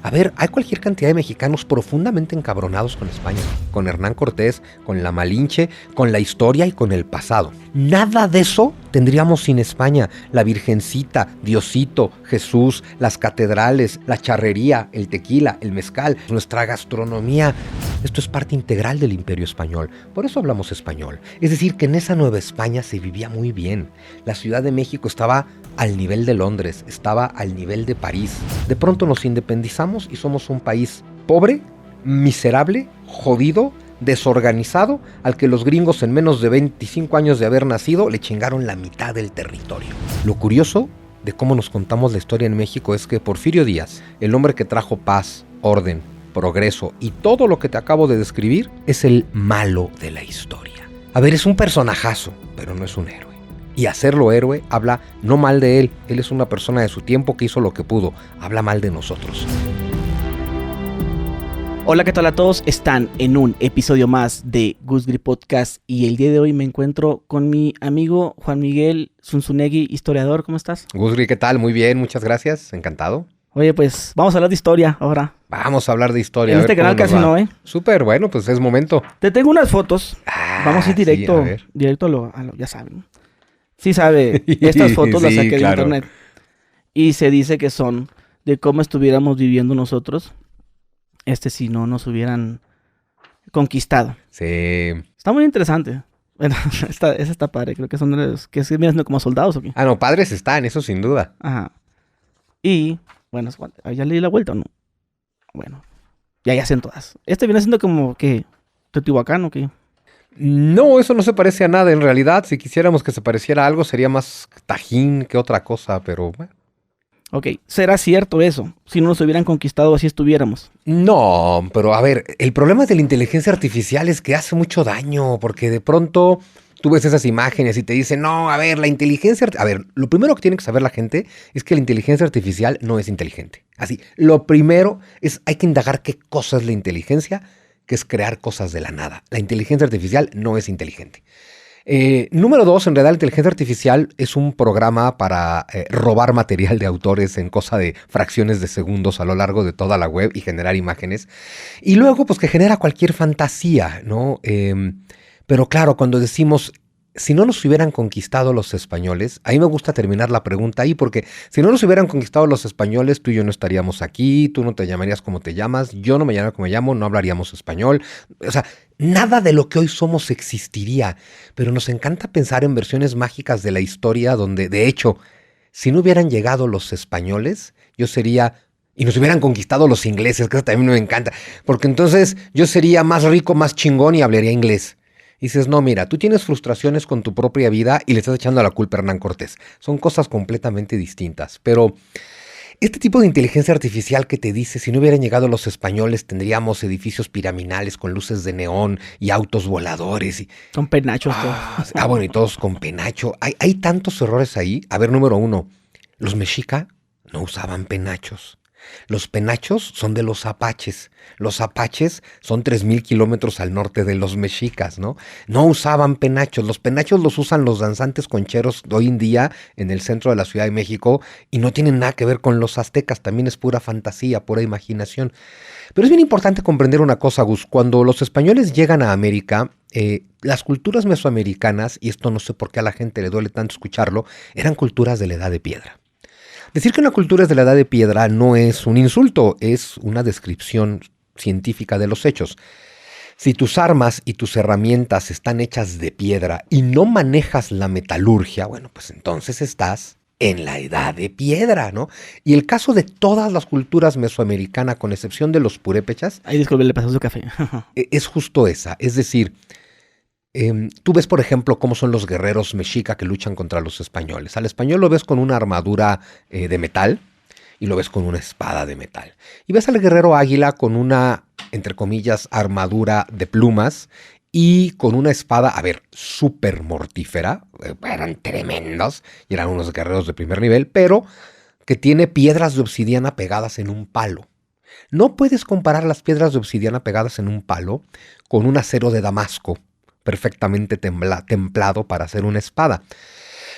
A ver, hay cualquier cantidad de mexicanos profundamente encabronados con España, con Hernán Cortés, con la Malinche, con la historia y con el pasado. Nada de eso tendríamos sin España. La Virgencita, Diosito, Jesús, las catedrales, la charrería, el tequila, el mezcal, nuestra gastronomía. Esto es parte integral del Imperio Español. Por eso hablamos español. Es decir, que en esa Nueva España se vivía muy bien. La Ciudad de México estaba al nivel de Londres, estaba al nivel de París. De pronto nos independizamos y somos un país pobre, miserable, jodido, desorganizado, al que los gringos en menos de 25 años de haber nacido le chingaron la mitad del territorio. Lo curioso de cómo nos contamos la historia en México es que Porfirio Díaz, el hombre que trajo paz, orden, progreso y todo lo que te acabo de describir, es el malo de la historia. A ver, es un personajazo, pero no es un héroe. Y hacerlo héroe habla no mal de él. Él es una persona de su tiempo que hizo lo que pudo. Habla mal de nosotros. Hola, ¿qué tal a todos? Están en un episodio más de Gusgri Podcast y el día de hoy me encuentro con mi amigo Juan Miguel Zunzunegui, historiador. ¿Cómo estás? Gusgri, ¿qué tal? Muy bien, muchas gracias. Encantado. Oye, pues vamos a hablar de historia ahora. Vamos a hablar de historia. En este canal casi no, ¿eh? Súper, bueno, pues es momento. Te tengo unas fotos. Vamos a ir directo, sí, directo a lo, ya saben. Sí sabe, estas fotos las saqué de internet. Y se dice que son de cómo estuviéramos viviendo nosotros si no nos hubieran conquistado. Sí. Está muy interesante. Bueno, esa está padre. Creo que son de los que se vienen siendo como soldados o qué. Ah, no, padres están, eso sin duda. Ajá. Y, bueno, ¿ya le di la vuelta o no? Bueno, ya hacen todas. Viene siendo como que Teotihuacán o qué. No, eso no se parece a nada en realidad. Si quisiéramos que se pareciera a algo, sería más Tajín que otra cosa, pero bueno. Ok, ¿será cierto eso? Si no nos hubieran conquistado, así estuviéramos. No, pero a ver, el problema de la inteligencia artificial es que hace mucho daño, porque de pronto tú ves esas imágenes y te dicen, no, a ver, la inteligencia... A ver, lo primero que tiene que saber la gente es que la inteligencia artificial no es inteligente. Así, lo primero es, hay que indagar qué cosa es la inteligencia, que es crear cosas de la nada. La inteligencia artificial no es inteligente. Número 2, en realidad la inteligencia artificial es un programa para robar material de autores en cosa de fracciones de segundos a lo largo de toda la web y generar imágenes. Y luego, pues que genera cualquier fantasía, ¿no? Pero claro, cuando decimos, si no nos hubieran conquistado los españoles, a mí me gusta terminar la pregunta ahí, porque si no nos hubieran conquistado los españoles, tú y yo no estaríamos aquí, tú no te llamarías como te llamas, yo no me llamaría como me llamo, no hablaríamos español. O sea, nada de lo que hoy somos existiría, pero nos encanta pensar en versiones mágicas de la historia donde, de hecho, si no hubieran llegado los españoles, yo sería... Y nos hubieran conquistado los ingleses, que eso también me encanta, porque entonces yo sería más rico, más chingón y hablaría inglés. Y dices, no, mira, tú tienes frustraciones con tu propia vida y le estás echando la culpa a Hernán Cortés. Son cosas completamente distintas. Pero este tipo de inteligencia artificial que te dice, si no hubieran llegado los españoles, tendríamos edificios piramidales con luces de neón y autos voladores. Con penachos todos. Bueno, y todos con penacho. Hay tantos errores ahí. A ver, número 1, los mexica no usaban penachos. Los penachos son de los apaches. Los apaches son 3,000 kilómetros al norte de los mexicas, ¿no? No usaban penachos. Los penachos los usan los danzantes concheros de hoy en día en el centro de la Ciudad de México y no tienen nada que ver con los aztecas. También es pura fantasía, pura imaginación. Pero es bien importante comprender una cosa, Gus. Cuando los españoles llegan a América, las culturas mesoamericanas, y esto no sé por qué a la gente le duele tanto escucharlo, eran culturas de la Edad de Piedra. Decir que una cultura es de la Edad de Piedra no es un insulto, es una descripción científica de los hechos. Si tus armas y tus herramientas están hechas de piedra y no manejas la metalurgia, bueno, pues entonces estás en la Edad de Piedra, ¿no? Y el caso de todas las culturas mesoamericanas, con excepción de los purépechas... Ay, disculpe, le pasó su café. Es justo esa, es decir... tú ves, por ejemplo, cómo son los guerreros mexica que luchan contra los españoles. Al español lo ves con una armadura de metal y lo ves con una espada de metal. Y ves al guerrero águila con una, entre comillas, armadura de plumas y con una espada, a ver, súper mortífera. Eran tremendos y eran unos guerreros de primer nivel, pero que tiene piedras de obsidiana pegadas en un palo. No puedes comparar las piedras de obsidiana pegadas en un palo con un acero de Damasco perfectamente templado para hacer una espada.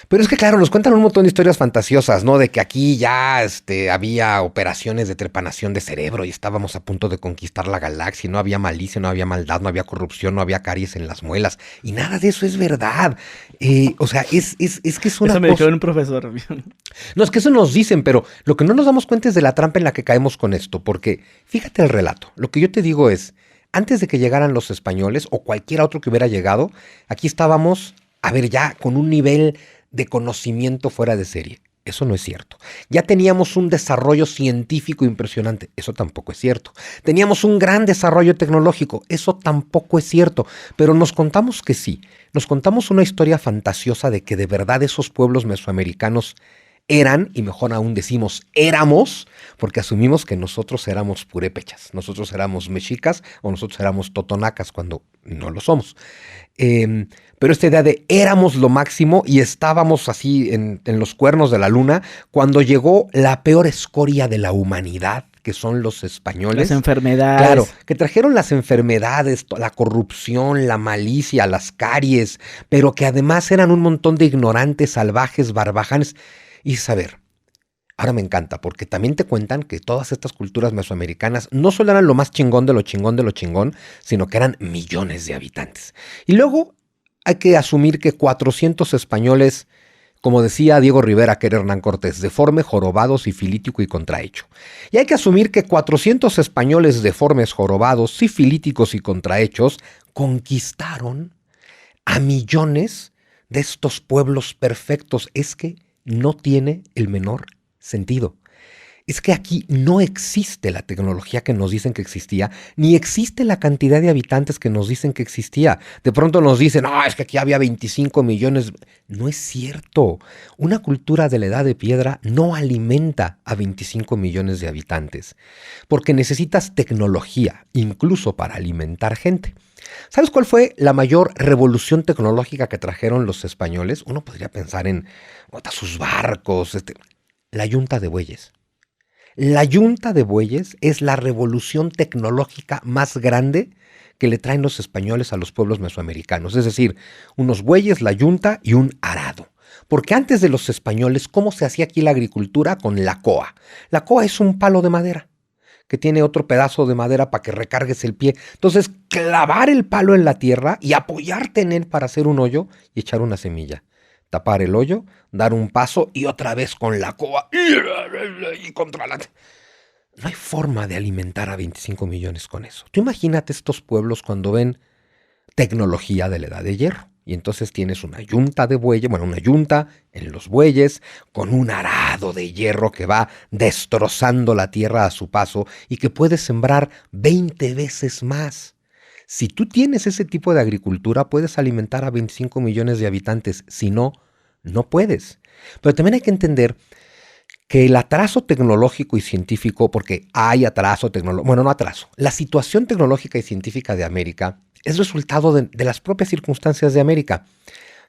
Pero es que, claro, nos cuentan un montón de historias fantasiosas, ¿no? De que aquí ya había operaciones de trepanación de cerebro y estábamos a punto de conquistar la galaxia. Y no había malicia, no había maldad, no había corrupción, no había caries en las muelas. Y nada de eso es verdad. O sea, es que es una Eso me dijo un profesor. No, es que eso nos dicen, pero lo que no nos damos cuenta es de la trampa en la que caemos con esto. Porque fíjate el relato. Lo que yo te digo es, antes de que llegaran los españoles o cualquier otro que hubiera llegado, aquí estábamos, a ver, ya con un nivel de conocimiento fuera de serie. Eso no es cierto. Ya teníamos un desarrollo científico impresionante. Eso tampoco es cierto. Teníamos un gran desarrollo tecnológico. Eso tampoco es cierto. Pero nos contamos que sí. Nos contamos una historia fantasiosa de que de verdad esos pueblos mesoamericanos eran, y mejor aún decimos éramos, porque asumimos que nosotros éramos purépechas, nosotros éramos mexicas o nosotros éramos totonacas cuando no lo somos. Pero esta idea de éramos lo máximo y estábamos así en los cuernos de la luna cuando llegó la peor escoria de la humanidad, que son los españoles. Las enfermedades. Claro, que trajeron las enfermedades, la corrupción, la malicia, las caries, pero que además eran un montón de ignorantes, salvajes, barbajanes. Y saber, ahora me encanta, porque también te cuentan que todas estas culturas mesoamericanas no solo eran lo más chingón de lo chingón de lo chingón, sino que eran millones de habitantes. Y luego hay que asumir que 400 españoles, como decía Diego Rivera, que era Hernán Cortés, deforme, jorobados, sifilítico y contrahecho. Y hay que asumir que 400 españoles deformes, jorobados, sifilíticos y contrahechos conquistaron a millones de estos pueblos perfectos. Es que no tiene el menor sentido. Es que aquí no existe la tecnología que nos dicen que existía, ni existe la cantidad de habitantes que nos dicen que existía. De pronto nos dicen, es que aquí había 25 millones. No es cierto. Una cultura de la edad de piedra no alimenta a 25 millones de habitantes, porque necesitas tecnología, incluso para alimentar gente. ¿Sabes cuál fue la mayor revolución tecnológica que trajeron los españoles? Uno podría pensar en sus barcos, la yunta de bueyes. La yunta de bueyes es la revolución tecnológica más grande que le traen los españoles a los pueblos mesoamericanos. Es decir, unos bueyes, la yunta y un arado. Porque antes de los españoles, ¿cómo se hacía aquí la agricultura? Con la coa. La coa es un palo de madera que tiene otro pedazo de madera para que recargues el pie. Entonces, clavar el palo en la tierra y apoyarte en él para hacer un hoyo y echar una semilla. Tapar el hoyo, dar un paso y otra vez con la coa y contra la... No hay forma de alimentar a 25 millones con eso. Tú imagínate estos pueblos cuando ven tecnología de la edad de hierro. Y entonces tienes una yunta de bueyes, una yunta en los bueyes con un arado de hierro que va destrozando la tierra a su paso y que puede sembrar 20 veces más. Si tú tienes ese tipo de agricultura, puedes alimentar a 25 millones de habitantes. Si no, no puedes. Pero también hay que entender que el atraso tecnológico y científico, porque hay atraso tecnológico, no atraso, la situación tecnológica y científica de América es resultado de las propias circunstancias de América.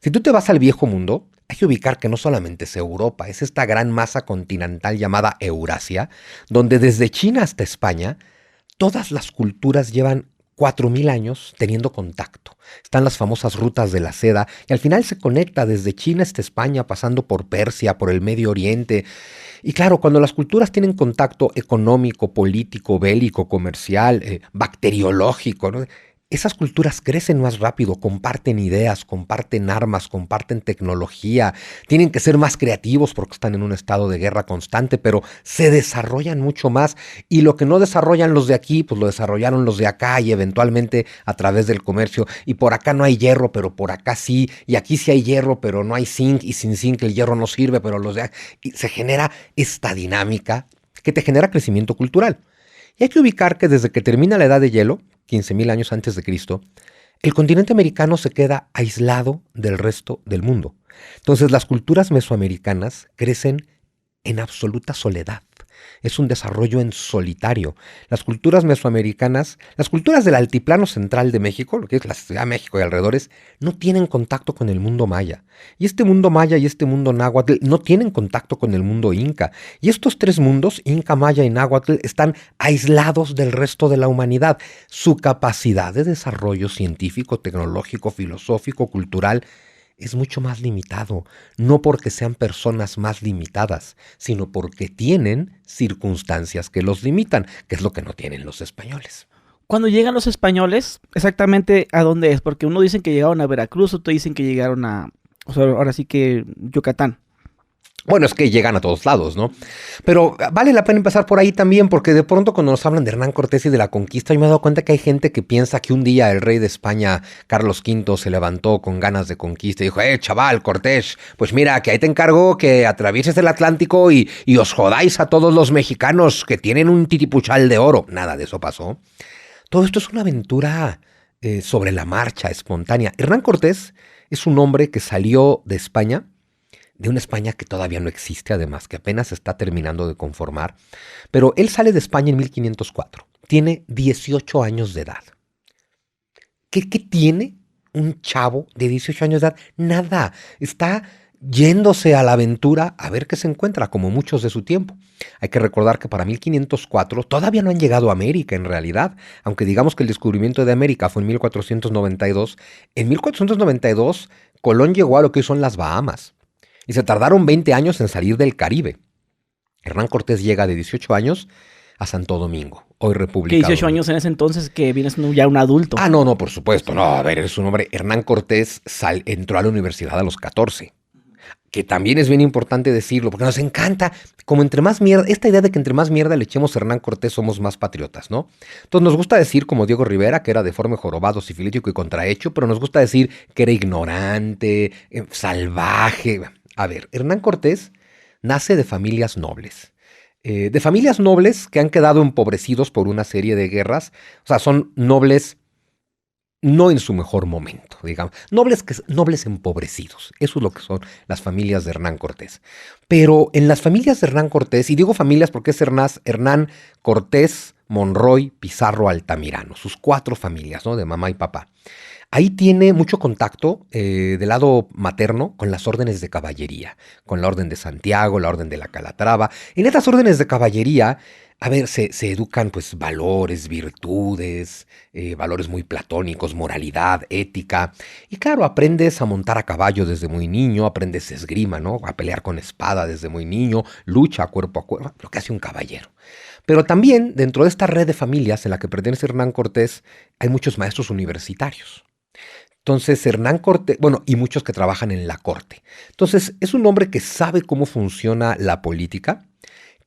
Si tú te vas al viejo mundo, hay que ubicar que no solamente es Europa, es esta gran masa continental llamada Eurasia, donde desde China hasta España, todas las culturas llevan 4.000 años teniendo contacto. Están las famosas rutas de la seda y al final se conecta desde China hasta España, pasando por Persia, por el Medio Oriente. Y claro, cuando las culturas tienen contacto económico, político, bélico, comercial, bacteriológico, ¿no? Esas culturas crecen más rápido, comparten ideas, comparten armas, comparten tecnología, tienen que ser más creativos porque están en un estado de guerra constante, pero se desarrollan mucho más y lo que no desarrollan los de aquí, pues lo desarrollaron los de acá y eventualmente a través del comercio. Y por acá no hay hierro, pero por acá sí, y aquí sí hay hierro, pero no hay zinc, y sin zinc el hierro no sirve, pero los de acá... Y se genera esta dinámica que te genera crecimiento cultural. Y hay que ubicar que desde que termina la edad de hielo, 15.000 años antes de Cristo, el continente americano se queda aislado del resto del mundo. Entonces las culturas mesoamericanas crecen en absoluta soledad. Es un desarrollo en solitario. Las culturas mesoamericanas, las culturas del altiplano central de México, lo que es la Ciudad de México y alrededores, no tienen contacto con el mundo maya. Y este mundo maya y este mundo náhuatl no tienen contacto con el mundo inca. Y estos tres mundos, inca, maya y náhuatl, están aislados del resto de la humanidad. Su capacidad de desarrollo científico, tecnológico, filosófico, cultural, es mucho más limitado, no porque sean personas más limitadas, sino porque tienen circunstancias que los limitan, que es lo que no tienen los españoles. Cuando llegan los españoles, exactamente a dónde es, porque uno dicen que llegaron a Veracruz, otro dicen que llegaron a, o sea, ahora sí que Yucatán. Bueno, es que llegan a todos lados, ¿no? Pero vale la pena empezar por ahí también, porque de pronto cuando nos hablan de Hernán Cortés y de la conquista, yo me he dado cuenta que hay gente que piensa que un día el rey de España, Carlos V, se levantó con ganas de conquista y dijo, chaval, Cortés, pues mira, que ahí te encargo que atravieses el Atlántico y os jodáis a todos los mexicanos que tienen un titipuchal de oro. Nada de eso pasó. Todo esto es una aventura sobre la marcha, espontánea. Hernán Cortés es un hombre que salió de España, de una España que todavía no existe, además, que apenas se está terminando de conformar. Pero él sale de España en 1504. Tiene 18 años de edad. ¿Qué tiene un chavo de 18 años de edad? Nada. Está yéndose a la aventura a ver qué se encuentra, como muchos de su tiempo. Hay que recordar que para 1504 todavía no han llegado a América en realidad, aunque digamos que el descubrimiento de América fue en 1492. En 1492 Colón llegó a lo que hoy son las Bahamas. Y se tardaron 20 años en salir del Caribe. Hernán Cortés llega de 18 años a Santo Domingo, hoy República. Que 18 años en ese entonces que vienes ya un adulto. Ah, no, por supuesto. No, a ver, es un hombre. Hernán Cortés entró a la universidad a los 14. Que también es bien importante decirlo, porque nos encanta, como entre más mierda, esta idea de que entre más mierda le echemos a Hernán Cortés somos más patriotas, ¿no? Entonces nos gusta decir, como Diego Rivera, que era deforme, jorobado, sifilítico y contrahecho, pero nos gusta decir que era ignorante, salvaje. A ver, Hernán Cortés nace de familias nobles. De familias nobles que han quedado empobrecidos por una serie de guerras. O sea, son nobles no en su mejor momento, digamos. Nobles empobrecidos. Eso es lo que son las familias de Hernán Cortés. Pero en las familias de Hernán Cortés, y digo familias porque es Hernán Cortés, Monroy, Pizarro, Altamirano. Sus 4 familias, ¿no? De mamá y papá. Ahí tiene mucho contacto del lado materno con las órdenes de caballería, con la Orden de Santiago, la Orden de la Calatrava. En estas órdenes de caballería, a ver, se educan pues valores, virtudes, valores muy platónicos, moralidad, ética. Y claro, aprendes a montar a caballo desde muy niño, aprendes esgrima, ¿no? A pelear con espada desde muy niño, lucha cuerpo a cuerpo, lo que hace un caballero. Pero también dentro de esta red de familias en la que pertenece Hernán Cortés, hay muchos maestros universitarios. Entonces, Hernán Cortés, bueno, y muchos que trabajan en la corte. Entonces, es un hombre que sabe cómo funciona la política,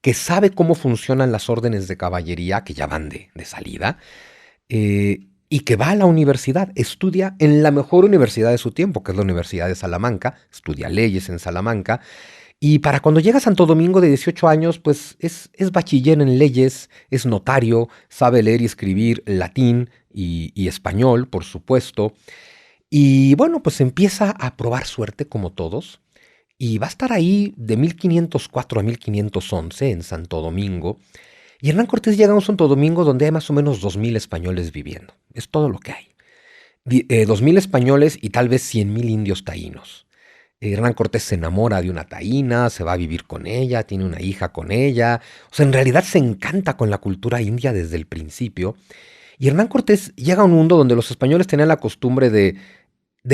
que sabe cómo funcionan las órdenes de caballería, que ya van de salida, y que va a la universidad, estudia en la mejor universidad de su tiempo, que es la Universidad de Salamanca, estudia leyes en Salamanca, y para cuando llega a Santo Domingo de 18 años, pues es bachiller en leyes, es notario, sabe leer y escribir latín y español, por supuesto. Y bueno, pues empieza a probar suerte como todos y va a estar ahí de 1504 a 1511 en Santo Domingo. Y Hernán Cortés llega a un Santo Domingo donde hay más o menos 2000 españoles viviendo. Es todo lo que hay. 2000 españoles y tal vez 100,000 indios taínos. Hernán Cortés se enamora de una taína, se va a vivir con ella, tiene una hija con ella. O sea, en realidad se encanta con la cultura india desde el principio. Y Hernán Cortés llega a un mundo donde los españoles tenían la costumbre de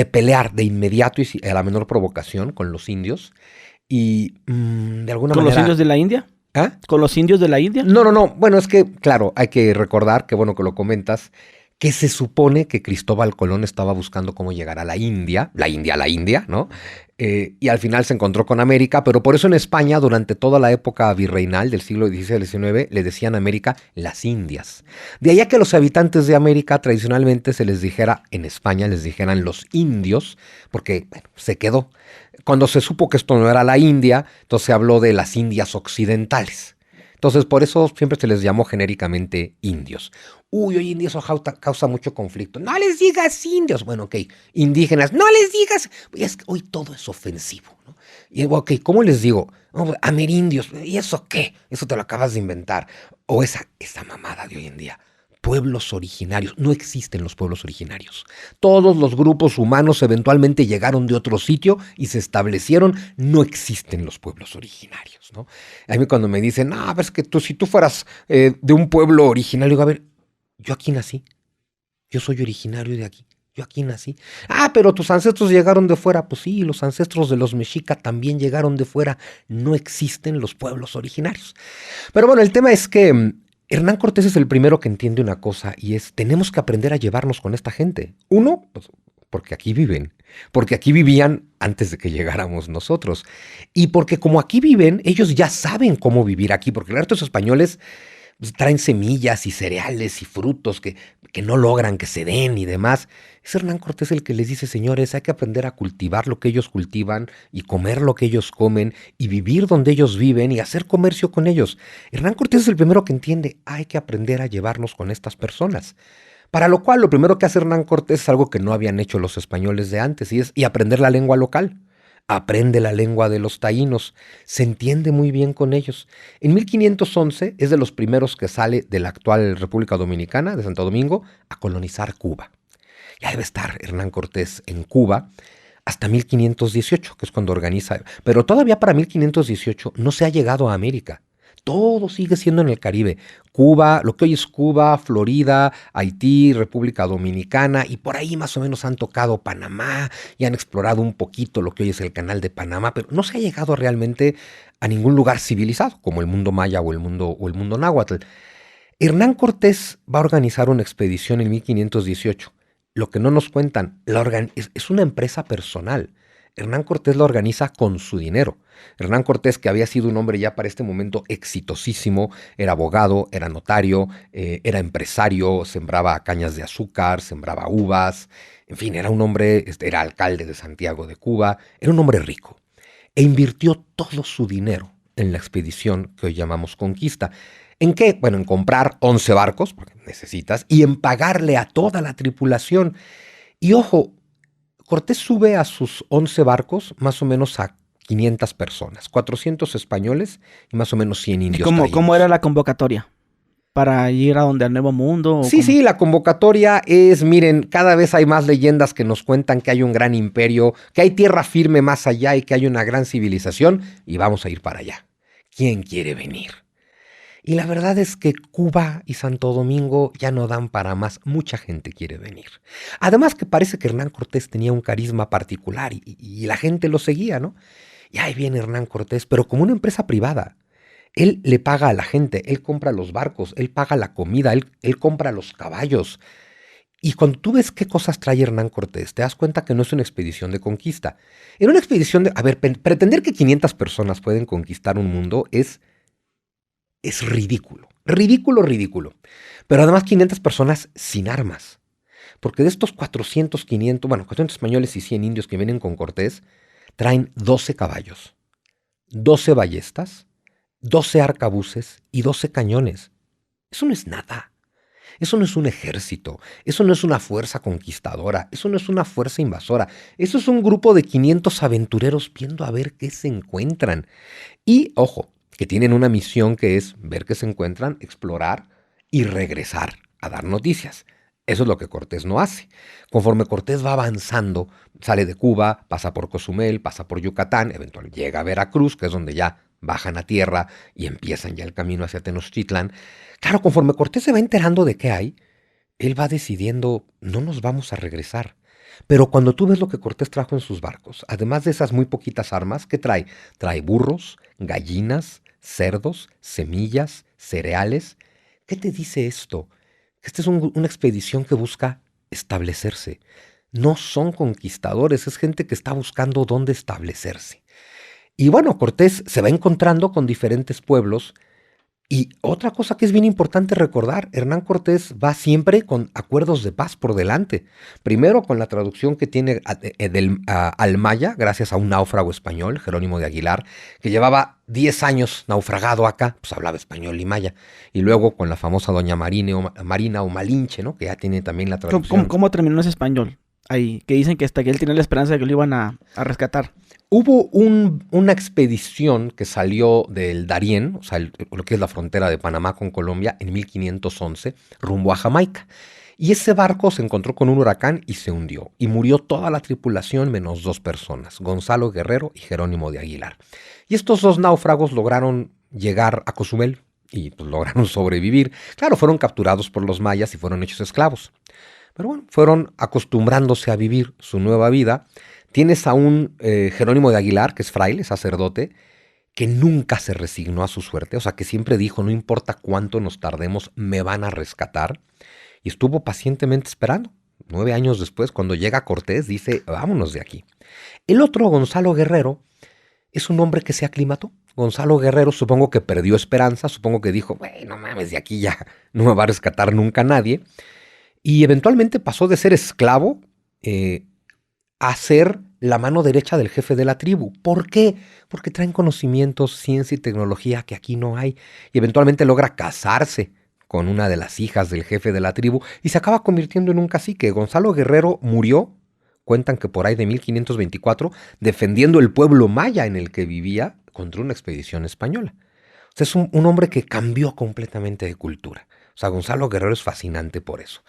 pelear de inmediato y a la menor provocación con los indios. Y de alguna manera... ¿Con los indios de la India? ¿Ah? ¿Con los indios de la India? No. Bueno, es que, claro, hay que recordar, que bueno que lo comentas, que se supone que Cristóbal Colón estaba buscando cómo llegar a la India, ¿no? Y al final se encontró con América, pero por eso en España, durante toda la época virreinal del siglo XVI al XIX, le decían a América las Indias. De allá que los habitantes de América tradicionalmente se les dijera, en España les dijeran los indios, porque bueno, se quedó. Cuando se supo que esto no era la India, entonces se habló de las Indias occidentales. Entonces, por eso siempre se les llamó genéricamente indios. Hoy en día eso causa mucho conflicto. No les digas indios. Bueno, ok, indígenas, no les digas. Es que hoy todo es ofensivo, ¿no? Y ok, ¿cómo les digo? Amerindios. ¿Y eso qué? Eso te lo acabas de inventar. O esa mamada de hoy en día. Pueblos originarios. No existen los pueblos originarios. Todos los grupos humanos eventualmente llegaron de otro sitio y se establecieron. No existen los pueblos originarios, ¿no? A mí cuando me dicen, no, es que si tú fueras de un pueblo originario, digo, a ver, yo aquí nací. Yo soy originario de aquí. Yo aquí nací. Ah, pero tus ancestros llegaron de fuera. Pues sí, los ancestros de los mexica también llegaron de fuera. No existen los pueblos originarios. Pero bueno, el tema es que Hernán Cortés es el primero que entiende una cosa y es, tenemos que aprender a llevarnos con esta gente. Uno, pues, porque aquí viven, porque aquí vivían antes de que llegáramos nosotros. Y porque como aquí viven, ellos ya saben cómo vivir aquí, porque los españoles pues, traen semillas y cereales y frutos que no logran que se den y demás. Es Hernán Cortés el que les dice, señores, hay que aprender a cultivar lo que ellos cultivan y comer lo que ellos comen y vivir donde ellos viven y hacer comercio con ellos. Hernán Cortés es el primero que entiende, hay que aprender a llevarnos con estas personas. Para lo cual, lo primero que hace Hernán Cortés es algo que no habían hecho los españoles de antes, y aprender la lengua local. Aprende la lengua de los taínos, se entiende muy bien con ellos. En 1511 es de los primeros que sale de la actual República Dominicana, de Santo Domingo, a colonizar Cuba. Ya debe estar Hernán Cortés en Cuba hasta 1518, que es cuando organiza. Pero todavía para 1518 no se ha llegado a América. Todo sigue siendo en el Caribe. Cuba, lo que hoy es Cuba, Florida, Haití, República Dominicana, y por ahí más o menos han tocado Panamá y han explorado un poquito lo que hoy es el Canal de Panamá, pero no se ha llegado realmente a ningún lugar civilizado, como el mundo maya o el mundo náhuatl. Hernán Cortés va a organizar una expedición en 1518. Lo que no nos cuentan, es una empresa personal. Hernán Cortés la organiza con su dinero. Hernán Cortés, que había sido un hombre ya para este momento exitosísimo, era abogado, era notario, era empresario, sembraba cañas de azúcar, sembraba uvas, en fin, era un hombre, era alcalde de Santiago de Cuba, era un hombre rico. E invirtió todo su dinero en la expedición que hoy llamamos Conquista. ¿En qué? Bueno, en comprar 11 barcos, porque necesitas, y en pagarle a toda la tripulación. Y ojo, Cortés sube a sus 11 barcos más o menos a 500 personas, 400 españoles y más o menos 100 indios. ¿Cómo era la convocatoria? ¿Para ir a donde al Nuevo Mundo? Sí, la convocatoria es, miren, cada vez hay más leyendas que nos cuentan que hay un gran imperio, que hay tierra firme más allá y que hay una gran civilización y vamos a ir para allá. ¿Quién quiere venir? Y la verdad es que Cuba y Santo Domingo ya no dan para más. Mucha gente quiere venir. Además que parece que Hernán Cortés tenía un carisma particular y la gente lo seguía, ¿no? Y ahí viene Hernán Cortés, pero como una empresa privada. Él le paga a la gente, él compra los barcos, él paga la comida, él compra los caballos. Y cuando tú ves qué cosas trae Hernán Cortés, te das cuenta que no es una expedición de conquista. Era una expedición de... A ver, pretender que 500 personas pueden conquistar un mundo es ridículo. Ridículo. Pero además 500 personas sin armas. Porque de estos 400 españoles y 100 indios que vienen con Cortés, traen 12 caballos, 12 ballestas, 12 arcabuces y 12 cañones. Eso no es nada. Eso no es un ejército. Eso no es una fuerza conquistadora. Eso no es una fuerza invasora. Eso es un grupo de 500 aventureros viendo a ver qué se encuentran. Y, ojo, que tienen una misión que es ver qué se encuentran, explorar y regresar a dar noticias. Eso es lo que Cortés no hace. Conforme Cortés va avanzando, sale de Cuba, pasa por Cozumel, pasa por Yucatán, eventualmente llega a Veracruz, que es donde ya bajan a tierra y empiezan ya el camino hacia Tenochtitlán. Claro, conforme Cortés se va enterando de qué hay, él va decidiendo, no nos vamos a regresar. Pero cuando tú ves lo que Cortés trajo en sus barcos, además de esas muy poquitas armas, ¿qué trae? Trae burros, gallinas, cerdos, semillas, cereales. ¿Qué te dice esto? Esta es una expedición que busca establecerse. No son conquistadores, es gente que está buscando dónde establecerse. Y bueno, Cortés se va encontrando con diferentes pueblos. Y otra cosa que es bien importante recordar, Hernán Cortés va siempre con acuerdos de paz por delante. Primero con la traducción que tiene al maya, gracias a un náufrago español, Jerónimo de Aguilar, que llevaba 10 años naufragado acá, pues hablaba español y maya. Y luego con la famosa doña Marina o Malinche, ¿no? Que ya tiene también la traducción. ¿Cómo terminó ese español? Ahí, que dicen que hasta que él tenía la esperanza de que lo iban a rescatar. Hubo una expedición que salió del Darién, o sea, lo que es la frontera de Panamá con Colombia, en 1511, rumbo a Jamaica. Y ese barco se encontró con un huracán y se hundió. Y murió toda la tripulación menos 2 personas, Gonzalo Guerrero y Jerónimo de Aguilar. Y estos 2 náufragos lograron llegar a Cozumel y pues, lograron sobrevivir. Claro, fueron capturados por los mayas y fueron hechos esclavos. Pero bueno, fueron acostumbrándose a vivir su nueva vida. Tienes a un Jerónimo de Aguilar, que es fraile, sacerdote, que nunca se resignó a su suerte, o sea, que siempre dijo, no importa cuánto nos tardemos, me van a rescatar. Y estuvo pacientemente esperando. 9 años después, cuando llega Cortés, dice, vámonos de aquí. El otro, Gonzalo Guerrero, es un hombre que se aclimató. Gonzalo Guerrero supongo que perdió esperanza, supongo que dijo, no mames, de aquí ya no me va a rescatar nunca nadie. Y eventualmente pasó de ser esclavo a ser la mano derecha del jefe de la tribu. ¿Por qué? Porque traen conocimientos, ciencia y tecnología que aquí no hay. Y eventualmente logra casarse con una de las hijas del jefe de la tribu y se acaba convirtiendo en un cacique. Gonzalo Guerrero murió, cuentan que por ahí de 1524, defendiendo el pueblo maya en el que vivía contra una expedición española. O sea, es un hombre que cambió completamente de cultura. O sea, Gonzalo Guerrero es fascinante por eso.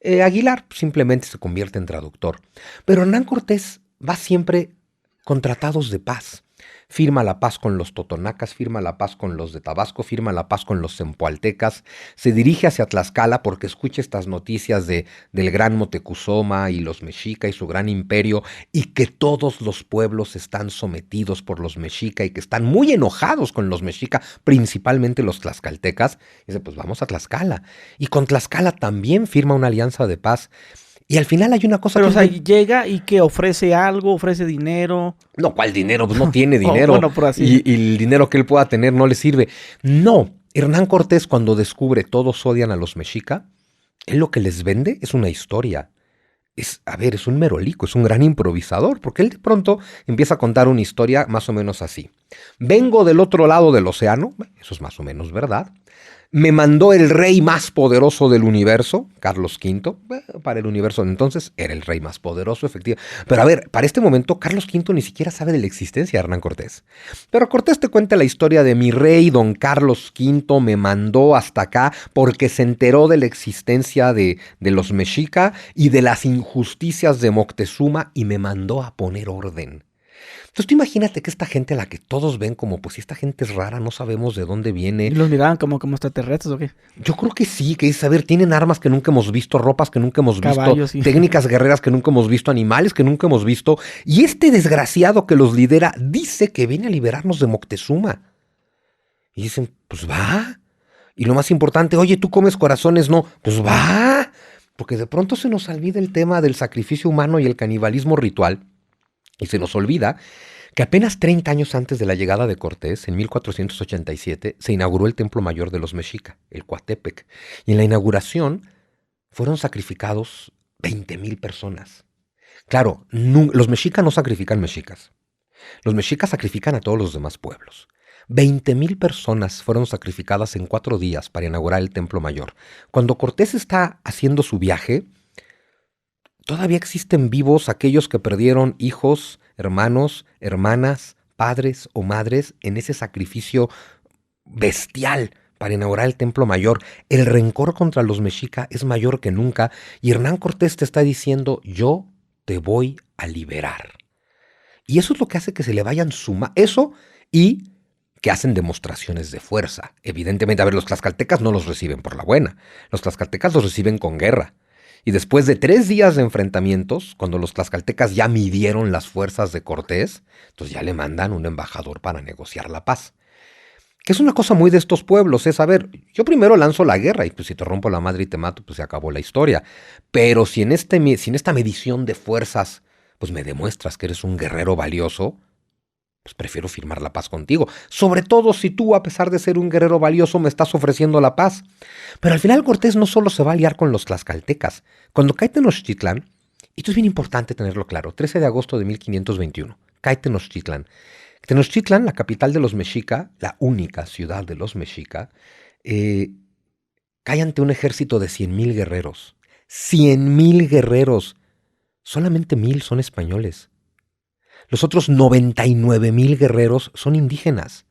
Aguilar simplemente se convierte en traductor. Pero Hernán Cortés va siempre con tratados de paz. Firma la paz con los totonacas, firma la paz con los de Tabasco, firma la paz con los zempoaltecas, se dirige hacia Tlaxcala porque escucha estas noticias del gran Moctezuma y los mexica y su gran imperio y que todos los pueblos están sometidos por los mexica y que están muy enojados con los mexica, principalmente los tlaxcaltecas. Y dice, pues vamos a Tlaxcala. Y con Tlaxcala también firma una alianza de paz. Y al final hay una cosa pero, que... o sea, llega y que ofrece algo, ofrece dinero. No, ¿cuál dinero? Pues no tiene dinero. Bueno, por así. Y el dinero que él pueda tener no le sirve. No, Hernán Cortés cuando descubre todos odian a los mexica, él lo que les vende es una historia. Es un merolico, es un gran improvisador, porque él de pronto empieza a contar una historia más o menos así. Vengo del otro lado del océano, eso es más o menos verdad. Me mandó el rey más poderoso del universo, Carlos V. Para el universo de entonces era el rey más poderoso, efectivamente. Pero a ver, para este momento Carlos V ni siquiera sabe de la existencia de Hernán Cortés. Pero Cortés te cuenta la historia de mi rey, don Carlos V, me mandó hasta acá porque se enteró de la existencia de los mexica y de las injusticias de Moctezuma y me mandó a poner orden. Entonces tú imagínate que esta gente a la que todos ven como, pues si esta gente es rara, no sabemos de dónde viene. ¿Y los miraban como extraterrestres o qué? Yo creo que sí, que es, a ver, tienen armas que nunca hemos visto, ropas que nunca hemos Caballos, visto, técnicas guerreras que nunca hemos visto, animales que nunca hemos visto. Y este desgraciado que los lidera dice que viene a liberarnos de Moctezuma. Y dicen, pues va. Y lo más importante, oye, ¿tú comes corazones? No, pues va. Porque de pronto se nos olvida el tema del sacrificio humano y el canibalismo ritual. Y se nos olvida que apenas 30 años antes de la llegada de Cortés, en 1487, se inauguró el Templo Mayor de los Mexica, el Coatepec. Y en la inauguración fueron sacrificados 20,000 personas. Claro, los mexicas no sacrifican mexicas. Los mexicas sacrifican a todos los demás pueblos. 20,000 personas fueron sacrificadas en 4 días para inaugurar el Templo Mayor. Cuando Cortés está haciendo su viaje, todavía existen vivos aquellos que perdieron hijos, hermanos, hermanas, padres o madres en ese sacrificio bestial para inaugurar el Templo Mayor. El rencor contra los mexica es mayor que nunca y Hernán Cortés te está diciendo, yo te voy a liberar. Y eso es lo que hace que se le vayan eso y que hacen demostraciones de fuerza. Evidentemente, a ver, los tlaxcaltecas no los reciben por la buena. Los tlaxcaltecas los reciben con guerra. Y después de 3 días de enfrentamientos, cuando los tlaxcaltecas ya midieron las fuerzas de Cortés, entonces ya le mandan un embajador para negociar la paz. Que es una cosa muy de estos pueblos, es, a ver, yo primero lanzo la guerra y pues si te rompo la madre y te mato, pues se acabó la historia. Pero si en esta medición de fuerzas, pues me demuestras que eres un guerrero valioso, pues prefiero firmar la paz contigo. Sobre todo si tú, a pesar de ser un guerrero valioso, me estás ofreciendo la paz. Pero al final Cortés no solo se va a aliar con los tlaxcaltecas. Cuando cae Tenochtitlán, y esto es bien importante tenerlo claro, 13 de agosto de 1521, cae Tenochtitlán. Tenochtitlán, la capital de los mexica, la única ciudad de los mexica, cae ante un ejército de 100,000 guerreros. 100,000 guerreros. Solamente 1,000 son españoles. Los otros 99,000 guerreros son indígenas.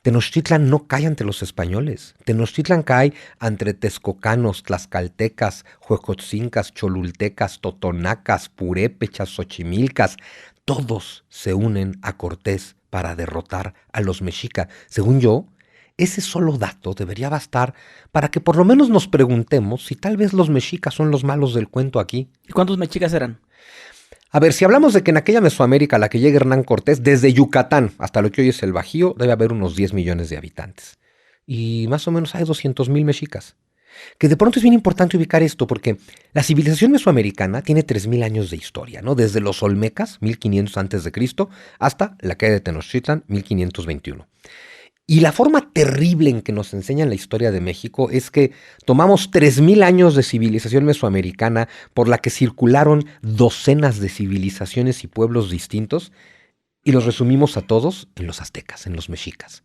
Tenochtitlan no cae ante los españoles. Tenochtitlan cae ante texcocanos, tlaxcaltecas, huejotzincas, cholultecas, totonacas, purépechas, xochimilcas. Todos se unen a Cortés para derrotar a los mexica. Según yo, ese solo dato debería bastar para que por lo menos nos preguntemos si tal vez los mexicas son los malos del cuento aquí. ¿Y cuántos mexicas eran? A ver, si hablamos de que en aquella Mesoamérica a la que llega Hernán Cortés, desde Yucatán hasta lo que hoy es el Bajío, debe haber unos 10 millones de habitantes. Y más o menos hay 200,000 mexicas. Que de pronto es bien importante ubicar esto porque la civilización mesoamericana tiene 3,000 años de historia, ¿no? Desde los olmecas, 1500 a.C., hasta la caída de Tenochtitlan, 1521. Y la forma terrible en que nos enseñan la historia de México es que tomamos 3,000 años de civilización mesoamericana por la que circularon docenas de civilizaciones y pueblos distintos y los resumimos a todos en los aztecas, en los mexicas.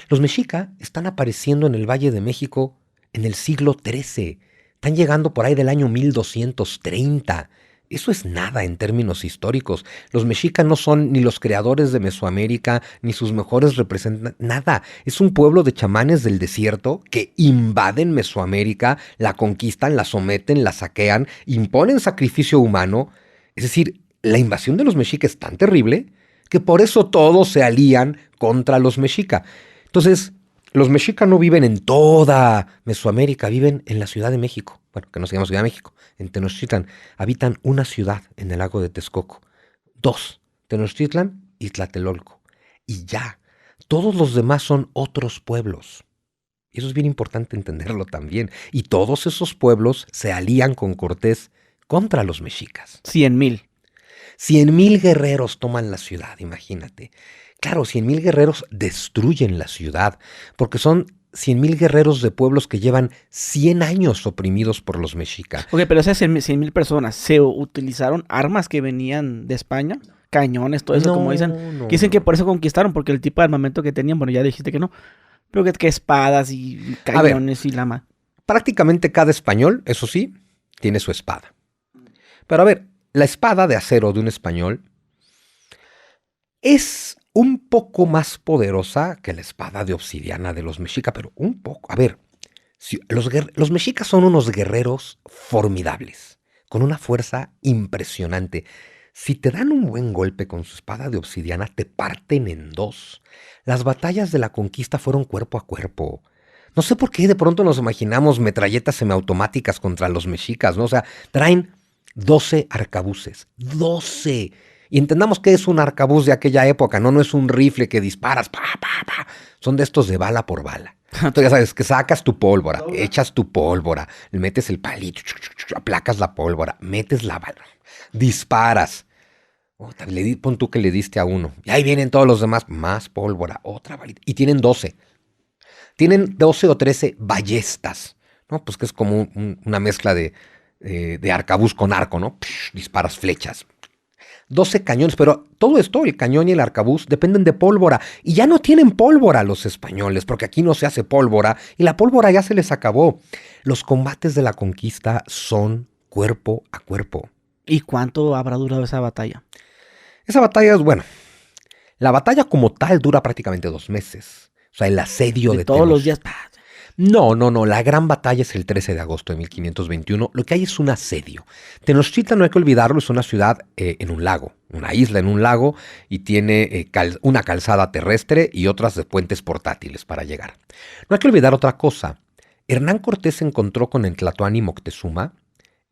Los mexicas están apareciendo en el Valle de México en el siglo XIII. Están llegando por ahí del año 1230. Eso es nada en términos históricos. Los mexicas no son ni los creadores de Mesoamérica, ni sus mejores representantes, nada. Es un pueblo de chamanes del desierto que invaden Mesoamérica, la conquistan, la someten, la saquean, imponen sacrificio humano. Es decir, la invasión de los mexicas es tan terrible que por eso todos se alían contra los mexicas. Entonces, los mexicas no viven en toda Mesoamérica, viven en la Ciudad de México. Bueno, que no se llama Ciudad de México, en Tenochtitlan. Habitan una ciudad en el lago de Texcoco. 2, Tenochtitlan y Tlatelolco. Y ya, todos los demás son otros pueblos. Y eso es bien importante entenderlo también. Y todos esos pueblos se alían con Cortés contra los mexicas. 100,000. 100,000 guerreros toman la ciudad, imagínate. Claro, 100,000 guerreros destruyen la ciudad, porque son 100,000 guerreros de pueblos que llevan 100 años oprimidos por los mexicas. Ok, pero esas 100,000 personas, ¿se utilizaron armas que venían de España? Cañones, todo eso, como dicen. Dicen que por eso conquistaron, porque el tipo de armamento que tenían, bueno, ya dijiste que no, pero que espadas y cañones y lama. Prácticamente cada español, eso sí, tiene su espada. Pero a ver, la espada de acero de un español es un poco más poderosa que la espada de obsidiana de los mexicas, pero un poco. A ver, los mexicas son unos guerreros formidables, con una fuerza impresionante. Si te dan un buen golpe con su espada de obsidiana, te parten en dos. Las batallas de la conquista fueron cuerpo a cuerpo. No sé por qué de pronto nos imaginamos metralletas semiautomáticas contra los mexicas, ¿no? O sea, traen 12 arcabuces. 12. Y entendamos que es un arcabuz de aquella época, ¿no? No es un rifle que disparas, pa, pa, pa. Son de estos de bala por bala. Entonces ya sabes que sacas tu pólvora, echas tu pólvora, le metes el palito, aplacas la pólvora, metes la bala, disparas. Pon tú que le diste a uno. Y ahí vienen todos los demás, más pólvora, otra balita. Y tienen 12. Tienen 12 o 13 ballestas, ¿no? Pues que es como una mezcla de arcabuz con arco, ¿no? Disparas flechas. 12 cañones, pero todo esto, el cañón y el arcabuz, dependen de pólvora. Y ya no tienen pólvora los españoles, porque aquí no se hace pólvora, y la pólvora ya se les acabó. Los combates de la conquista son cuerpo a cuerpo. ¿Y cuánto habrá durado esa batalla? Esa batalla es, bueno, la batalla como tal dura prácticamente 2 meses. O sea, el asedio de todos los días. No. La gran batalla es el 13 de agosto de 1521. Lo que hay es un asedio. Tenochtitlan, no hay que olvidarlo, es una ciudad en un lago, una isla en un lago, y tiene una calzada terrestre y otras de puentes portátiles para llegar. No hay que olvidar otra cosa. Hernán Cortés se encontró con Tlatoani Moctezuma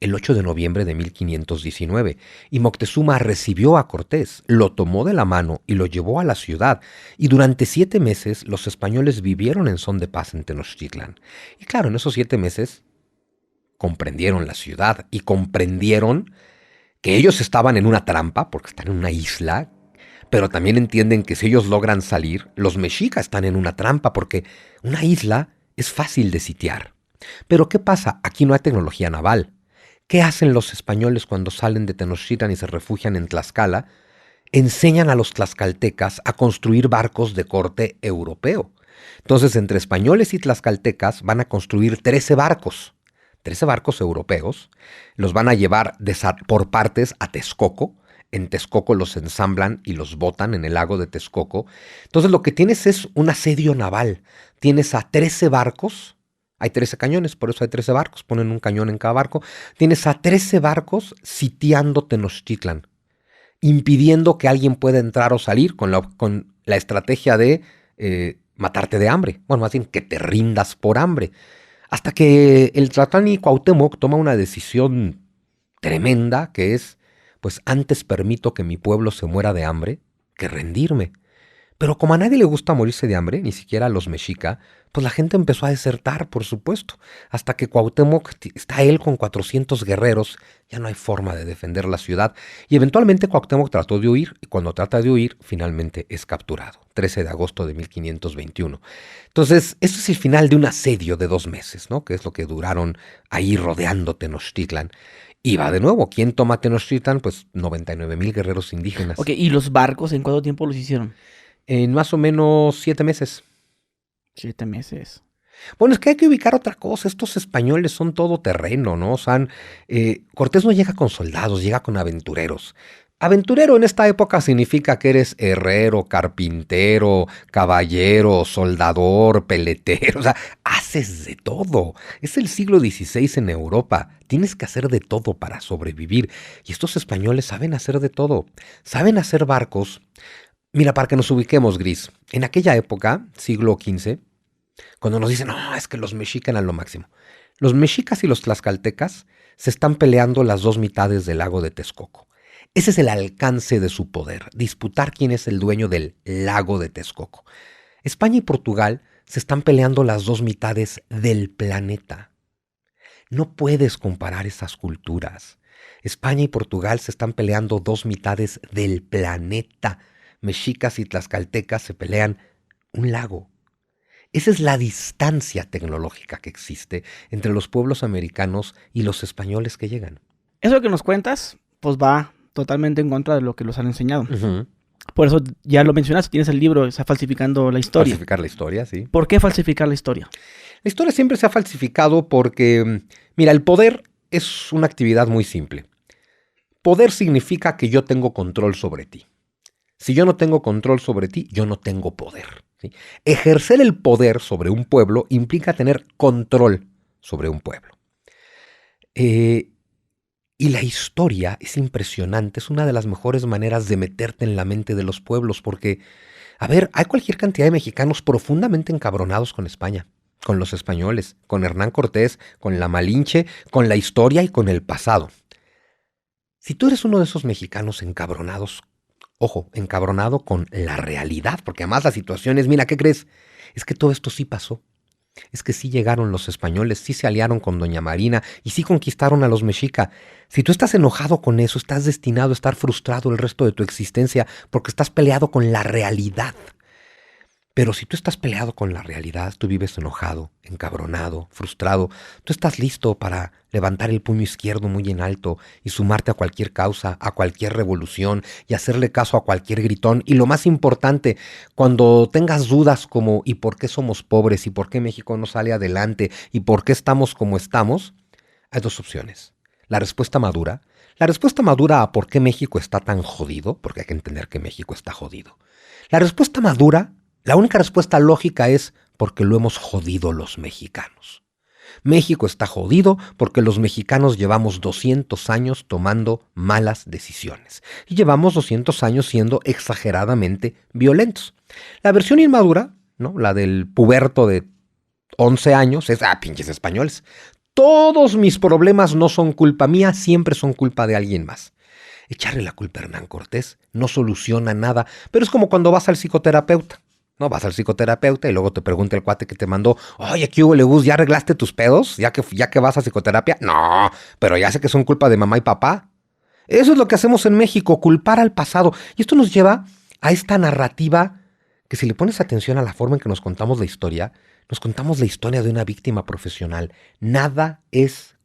el 8 de noviembre de 1519, y Moctezuma recibió a Cortés, lo tomó de la mano y lo llevó a la ciudad, y durante 7 meses los españoles vivieron en son de paz en Tenochtitlan. Y claro, en esos 7 meses comprendieron la ciudad y comprendieron que ellos estaban en una trampa, porque están en una isla, pero también entienden que si ellos logran salir, los mexicas están en una trampa, porque una isla es fácil de sitiar. Pero ¿qué pasa? Aquí no hay tecnología naval. ¿Qué hacen los españoles cuando salen de Tenochtitlan y se refugian en Tlaxcala? Enseñan a los tlaxcaltecas a construir barcos de corte europeo. Entonces, entre españoles y tlaxcaltecas van a construir 13 barcos europeos. Los van a llevar por partes a Texcoco. En Texcoco los ensamblan y los botan en el lago de Texcoco. Entonces, lo que tienes es un asedio naval. Tienes a 13 barcos. Hay 13 cañones, por eso hay 13 barcos. Ponen un cañón en cada barco. Tienes a 13 barcos sitiando Tenochtitlan, impidiendo que alguien pueda entrar o salir con la estrategia de matarte de hambre. Bueno, más bien que te rindas por hambre. Hasta que el Tlatoani Cuauhtémoc toma una decisión tremenda que es, pues antes permito que mi pueblo se muera de hambre que rendirme. Pero como a nadie le gusta morirse de hambre, ni siquiera a los mexica, pues la gente empezó a desertar, por supuesto. Hasta que Cuauhtémoc, está él con 400 guerreros, ya no hay forma de defender la ciudad. Y eventualmente Cuauhtémoc trató de huir, y cuando trata de huir, finalmente es capturado. 13 de agosto de 1521. Entonces, esto es el final de un asedio de 2 meses, ¿no? Que es lo que duraron ahí rodeando Tenochtitlan. Y va de nuevo, ¿quién toma Tenochtitlan? Pues 99,000 guerreros indígenas. Ok, ¿y los barcos en cuánto tiempo los hicieron? En más o menos 7 meses. 7 meses. Bueno, es que hay que ubicar otra cosa. Estos españoles son todo terreno, ¿no? O sea, Cortés no llega con soldados, llega con aventureros. Aventurero en esta época significa que eres herrero, carpintero, caballero, soldador, peletero. O sea, haces de todo. Es el siglo XVI en Europa. Tienes que hacer de todo para sobrevivir. Y estos españoles saben hacer de todo. Saben hacer barcos. Mira, para que nos ubiquemos, Gris, en aquella época, siglo XV, cuando nos dicen, no, es que los mexicas eran lo máximo. Los mexicas y los tlaxcaltecas se están peleando las 2 mitades del lago de Texcoco. Ese es el alcance de su poder, disputar quién es el dueño del lago de Texcoco. España y Portugal se están peleando las 2 mitades del planeta. No puedes comparar esas culturas. España y Portugal se están peleando 2 mitades del planeta. Mexicas y tlaxcaltecas se pelean un lago. Esa es la distancia tecnológica que existe entre los pueblos americanos y los españoles que llegan. Eso que nos cuentas, pues va totalmente en contra de lo que nos han enseñado. Uh-huh. Por eso ya lo mencionaste, tienes el libro, está falsificando la historia. Falsificar la historia, sí. ¿Por qué falsificar la historia? La historia siempre se ha falsificado porque, mira, el poder es una actividad muy simple. Poder significa que yo tengo control sobre ti. Si yo no tengo control sobre ti, yo no tengo poder. ¿Sí? Ejercer el poder sobre un pueblo implica tener control sobre un pueblo. Y la historia es impresionante, es una de las mejores maneras de meterte en la mente de los pueblos, porque, a ver, hay cualquier cantidad de mexicanos profundamente encabronados con España, con los españoles, con Hernán Cortés, con la Malinche, con la historia y con el pasado. Si tú eres uno de esos mexicanos encabronados, ojo, encabronado con la realidad, porque además la situación es, mira, ¿qué crees? Es que todo esto sí pasó. Es que sí llegaron los españoles, sí se aliaron con Doña Marina y sí conquistaron a los mexica. Si tú estás enojado con eso, estás destinado a estar frustrado el resto de tu existencia porque estás peleado con la realidad. Pero si tú estás peleado con la realidad, tú vives enojado, encabronado, frustrado, tú estás listo para levantar el puño izquierdo muy en alto y sumarte a cualquier causa, a cualquier revolución y hacerle caso a cualquier gritón. Y lo más importante, cuando tengas dudas como ¿y por qué somos pobres? ¿Y por qué México no sale adelante? ¿Y por qué estamos como estamos? Hay 2 opciones. La respuesta madura a por qué México está tan jodido, porque hay que entender que México está jodido. La respuesta madura, la única respuesta lógica es porque lo hemos jodido los mexicanos. México está jodido porque los mexicanos llevamos 200 años tomando malas decisiones y llevamos 200 años siendo exageradamente violentos. La versión inmadura, ¿no? La del puberto de 11 años es, pinches españoles. Todos mis problemas no son culpa mía, siempre son culpa de alguien más. Echarle la culpa a Hernán Cortés no soluciona nada, pero es como cuando vas al psicoterapeuta. No, vas al psicoterapeuta y luego te pregunta el cuate que te mandó, oye, ¿qué hubo, Legus? ¿Ya arreglaste tus pedos? ¿Ya que vas a psicoterapia? No, pero ya sé que son culpa de mamá y papá. Eso es lo que hacemos en México, culpar al pasado. Y esto nos lleva a esta narrativa que si le pones atención a la forma en que nos contamos la historia de una víctima profesional.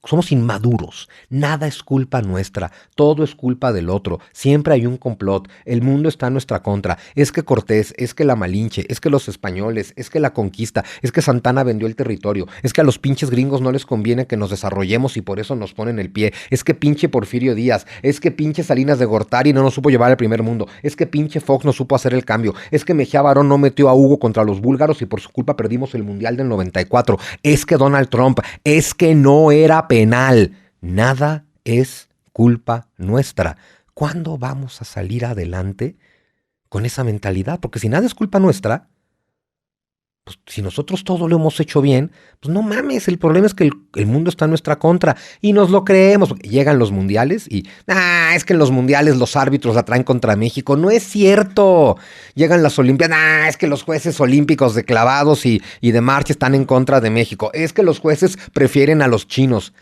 Somos inmaduros, nada es culpa nuestra, todo es culpa del otro, siempre hay un complot, el mundo está en nuestra contra, es que Cortés, es que la Malinche, es que los españoles, es que la conquista, es que Santana vendió el territorio, es que a los pinches gringos no les conviene que nos desarrollemos y por eso nos ponen el pie, es que pinche Porfirio Díaz, es que pinche Salinas de Gortari no nos supo llevar al primer mundo, es que pinche Fox no supo hacer el cambio, es que Mejía Barón no metió a Hugo contra los búlgaros y por su culpa perdimos el Mundial del 94, es que Donald Trump, es que no era penal. Nada es culpa nuestra. ¿Cuándo vamos a salir adelante con esa mentalidad? Porque si nada es culpa nuestra, Pues si nosotros todo lo hemos hecho bien, pues no mames, el problema es que el mundo está en nuestra contra y nos lo creemos. Llegan los mundiales y, es que en los mundiales los árbitros la traen contra México. No es cierto. Llegan las Olimpiadas, es que los jueces olímpicos de clavados y de marcha están en contra de México. Es que los jueces prefieren a los chinos.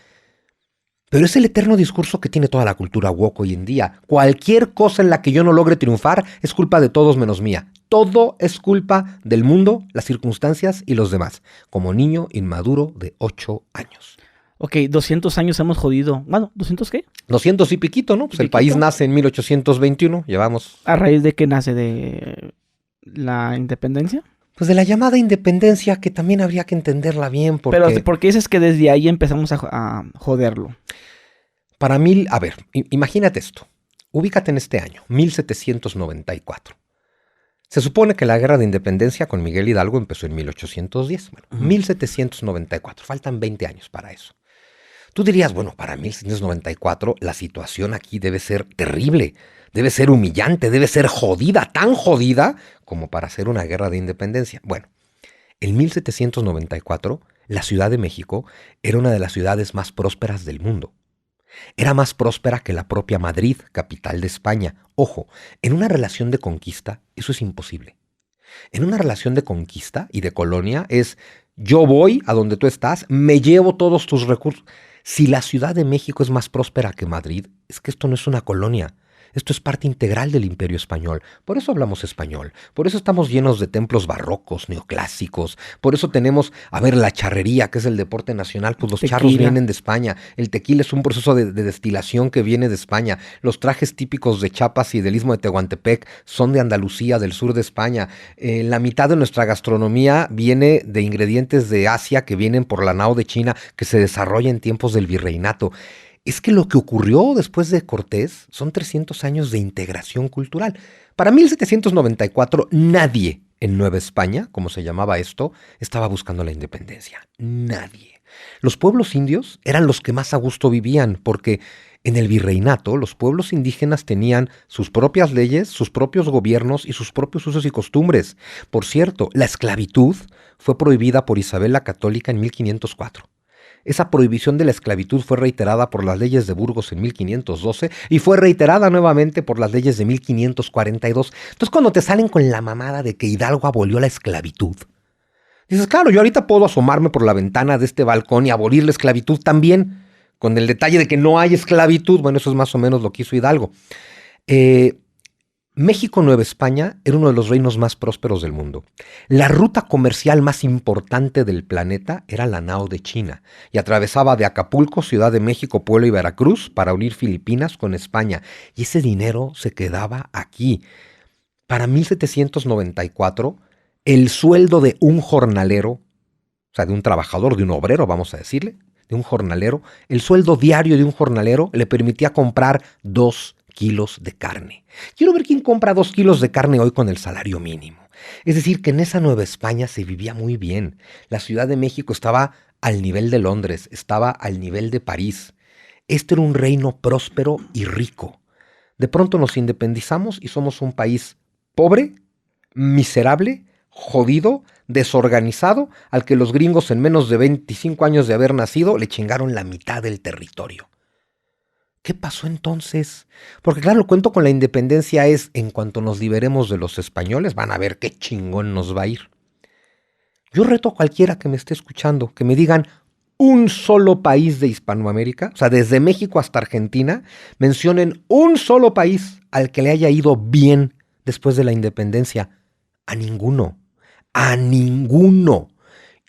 Pero es el eterno discurso que tiene toda la cultura woke hoy en día. Cualquier cosa en la que yo no logre triunfar es culpa de todos menos mía. Todo es culpa del mundo, las circunstancias y los demás. Como niño inmaduro de 8 años. Ok, 200 años hemos jodido. Bueno, ¿200 qué? 200 y piquito, ¿no? Pues el país nace en 1821, llevamos... ¿A raíz de qué nace? ¿De la independencia? Pues de la llamada independencia, que también habría que entenderla bien porque... Pero ¿por qué dices que desde ahí empezamos a joderlo? Para mí, a ver, imagínate esto. Ubícate en este año, 1794. Se supone que la guerra de independencia con Miguel Hidalgo empezó en 1810. Bueno, 1794. Faltan 20 años para eso. Tú dirías, bueno, para 1794 la situación aquí debe ser terrible, debe ser humillante, debe ser jodida, tan jodida como para hacer una guerra de independencia. Bueno, en 1794 la Ciudad de México era una de las ciudades más prósperas del mundo. Era más próspera que la propia Madrid, capital de España. Ojo, en una relación de conquista eso es imposible. En una relación de conquista y de colonia es yo voy a donde tú estás, me llevo todos tus recursos. Si la Ciudad de México es más próspera que Madrid, es que esto no es una colonia. Esto es parte integral del Imperio Español. Por eso hablamos español. Por eso estamos llenos de templos barrocos, neoclásicos. Por eso tenemos, la charrería, que es el deporte nacional. Pues los charros vienen de España. El tequila es un proceso de destilación que viene de España. Los trajes típicos de Chiapas y del Istmo de Tehuantepec son de Andalucía, del sur de España. La mitad de nuestra gastronomía viene de ingredientes de Asia que vienen por la nao de China, que se desarrolla en tiempos del virreinato. Es que lo que ocurrió después de Cortés son 300 años de integración cultural. Para 1794 nadie en Nueva España, como se llamaba esto, estaba buscando la independencia. Nadie. Los pueblos indios eran los que más a gusto vivían, porque en el virreinato los pueblos indígenas tenían sus propias leyes, sus propios gobiernos y sus propios usos y costumbres. Por cierto, la esclavitud fue prohibida por Isabel la Católica en 1504. Esa prohibición de la esclavitud fue reiterada por las leyes de Burgos en 1512 y fue reiterada nuevamente por las leyes de 1542. Entonces, cuando te salen con la mamada de que Hidalgo abolió la esclavitud, dices, claro, yo ahorita puedo asomarme por la ventana de este balcón y abolir la esclavitud también, con el detalle de que no hay esclavitud. Bueno, eso es más o menos lo que hizo Hidalgo. México Nueva España era uno de los reinos más prósperos del mundo. La ruta comercial más importante del planeta era la nao de China y atravesaba de Acapulco, Ciudad de México, Puebla y Veracruz para unir Filipinas con España. Y ese dinero se quedaba aquí. Para 1794, el sueldo de un jornalero, o sea, de un trabajador, de un obrero, vamos a decirle, de un jornalero, el sueldo diario de un jornalero le permitía comprar 2 kilos de carne. Quiero ver quién compra 2 kilos de carne hoy con el salario mínimo. Es decir, que en esa Nueva España se vivía muy bien. La Ciudad de México estaba al nivel de Londres, estaba al nivel de París. Este era un reino próspero y rico. De pronto nos independizamos y somos un país pobre, miserable, jodido, desorganizado, al que los gringos en menos de 25 años de haber nacido le chingaron la mitad del territorio. ¿Qué pasó entonces? Porque claro, el cuento con la independencia es, en cuanto nos liberemos de los españoles, van a ver qué chingón nos va a ir. Yo reto a cualquiera que me esté escuchando, que me digan un solo país de Hispanoamérica, o sea, desde México hasta Argentina, mencionen un solo país al que le haya ido bien después de la independencia. A ninguno. A ninguno.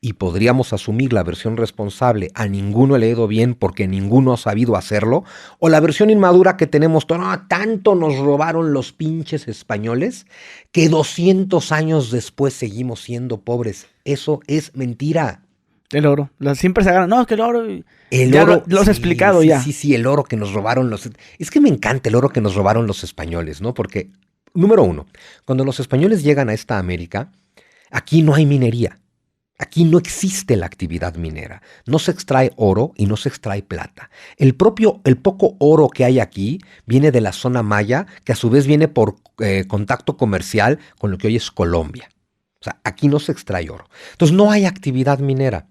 Y podríamos asumir la versión responsable, a ninguno le ha ido bien porque ninguno ha sabido hacerlo, o la versión inmadura que tenemos, tanto nos robaron los pinches españoles que 200 años después seguimos siendo pobres. Eso es mentira. El oro. Siempre se agarran. No, es que el oro... El oro... Lo has explicado ya. Sí, el oro que nos robaron los... Es que me encanta el oro que nos robaron los españoles, ¿no? Porque, número uno, cuando los españoles llegan a esta América, aquí no hay minería. Aquí no existe la actividad minera. No se extrae oro y no se extrae plata. El poco oro que hay aquí viene de la zona maya, que a su vez viene por contacto comercial con lo que hoy es Colombia. O sea, aquí no se extrae oro. Entonces no hay actividad minera.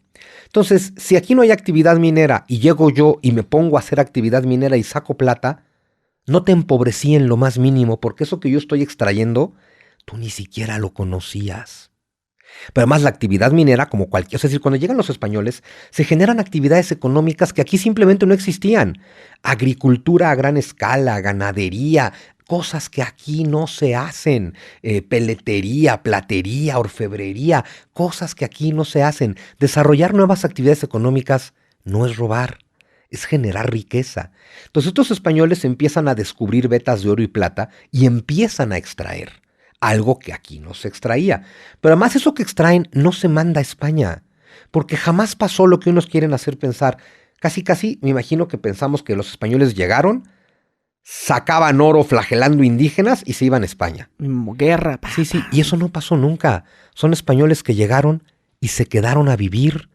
Entonces, si aquí no hay actividad minera y llego yo y me pongo a hacer actividad minera y saco plata, no te empobrecí en lo más mínimo, porque eso que yo estoy extrayendo, tú ni siquiera lo conocías. Pero además la actividad minera, como cualquier, es decir, cuando llegan los españoles, se generan actividades económicas que aquí simplemente no existían. Agricultura a gran escala, ganadería, cosas que aquí no se hacen. Peletería, platería, orfebrería, cosas que aquí no se hacen. Desarrollar nuevas actividades económicas no es robar, es generar riqueza. Entonces estos españoles empiezan a descubrir vetas de oro y plata y empiezan a extraer algo que aquí no se extraía. Pero además eso que extraen no se manda a España, porque jamás pasó lo que unos quieren hacer pensar. Casi, me imagino que pensamos que los españoles llegaron, sacaban oro flagelando indígenas y se iban a España. Guerra. Sí, y eso no pasó nunca. Son españoles que llegaron y se quedaron a vivir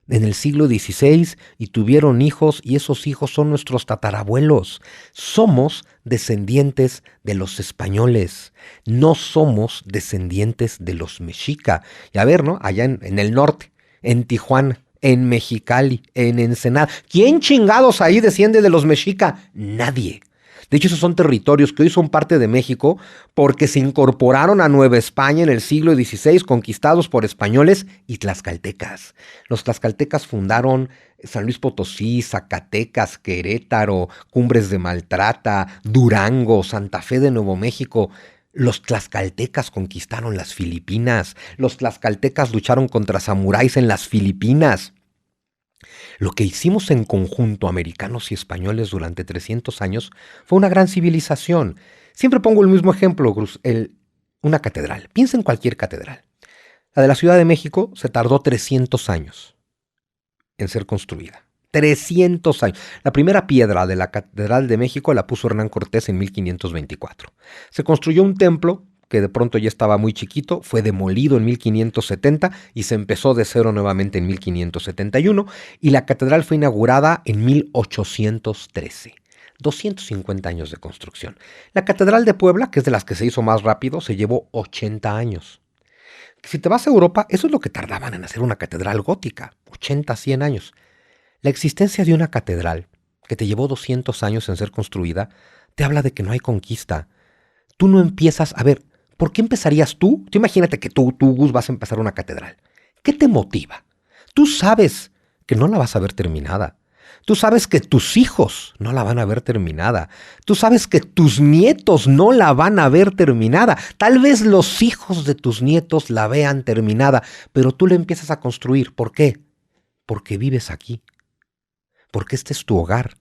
en el siglo XVI y tuvieron hijos, y esos hijos son nuestros tatarabuelos. Somos descendientes de los españoles, no somos descendientes de los mexica. Y a ver, ¿no? Allá en el norte, en Tijuana, en Mexicali, en Ensenada. ¿Quién chingados ahí desciende de los mexica? Nadie. De hecho, esos son territorios que hoy son parte de México porque se incorporaron a Nueva España en el siglo XVI, conquistados por españoles y tlaxcaltecas. Los tlaxcaltecas fundaron San Luis Potosí, Zacatecas, Querétaro, Cumbres de Maltrata, Durango, Santa Fe de Nuevo México. Los tlaxcaltecas conquistaron las Filipinas. Los tlaxcaltecas lucharon contra samuráis en las Filipinas. Lo que hicimos en conjunto, americanos y españoles, durante 300 años, fue una gran civilización. Siempre pongo el mismo ejemplo, una catedral. Piensa en cualquier catedral. La de la Ciudad de México se tardó 300 años en ser construida. 300 años. La primera piedra de la Catedral de México la puso Hernán Cortés en 1524. Se construyó un templo que de pronto ya estaba muy chiquito, fue demolido en 1570 y se empezó de cero nuevamente en 1571, y la catedral fue inaugurada en 1813. 250 años de construcción. La Catedral de Puebla, que es de las que se hizo más rápido, se llevó 80 años. Si te vas a Europa, eso es lo que tardaban en hacer una catedral gótica, 80, 100 años. La existencia de una catedral que te llevó 200 años en ser construida, te habla de que no hay conquista. Tú no empiezas, a ver, ¿por qué empezarías tú? Tú imagínate que tú, Gus, vas a empezar una catedral. ¿Qué te motiva? Tú sabes que no la vas a ver terminada. Tú sabes que tus hijos no la van a ver terminada. Tú sabes que tus nietos no la van a ver terminada. Tal vez los hijos de tus nietos la vean terminada, pero tú la empiezas a construir. ¿Por qué? Porque vives aquí. Porque este es tu hogar.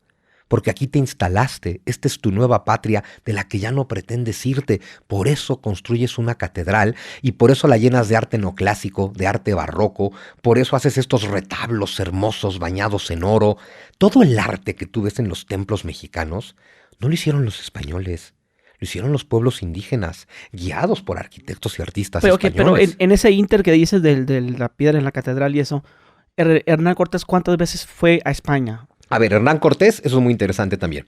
Porque aquí te instalaste, esta es tu nueva patria de la que ya no pretendes irte. Por eso construyes una catedral y por eso la llenas de arte neoclásico, de arte barroco, por eso haces estos retablos hermosos bañados en oro. Todo el arte que tú ves en los templos mexicanos no lo hicieron los españoles, lo hicieron los pueblos indígenas, guiados por arquitectos y artistas españoles. Pero en ese inter que dices de la piedra en la catedral y eso, Hernán Cortés, ¿cuántas veces fue a España? A ver, Hernán Cortés, eso es muy interesante también.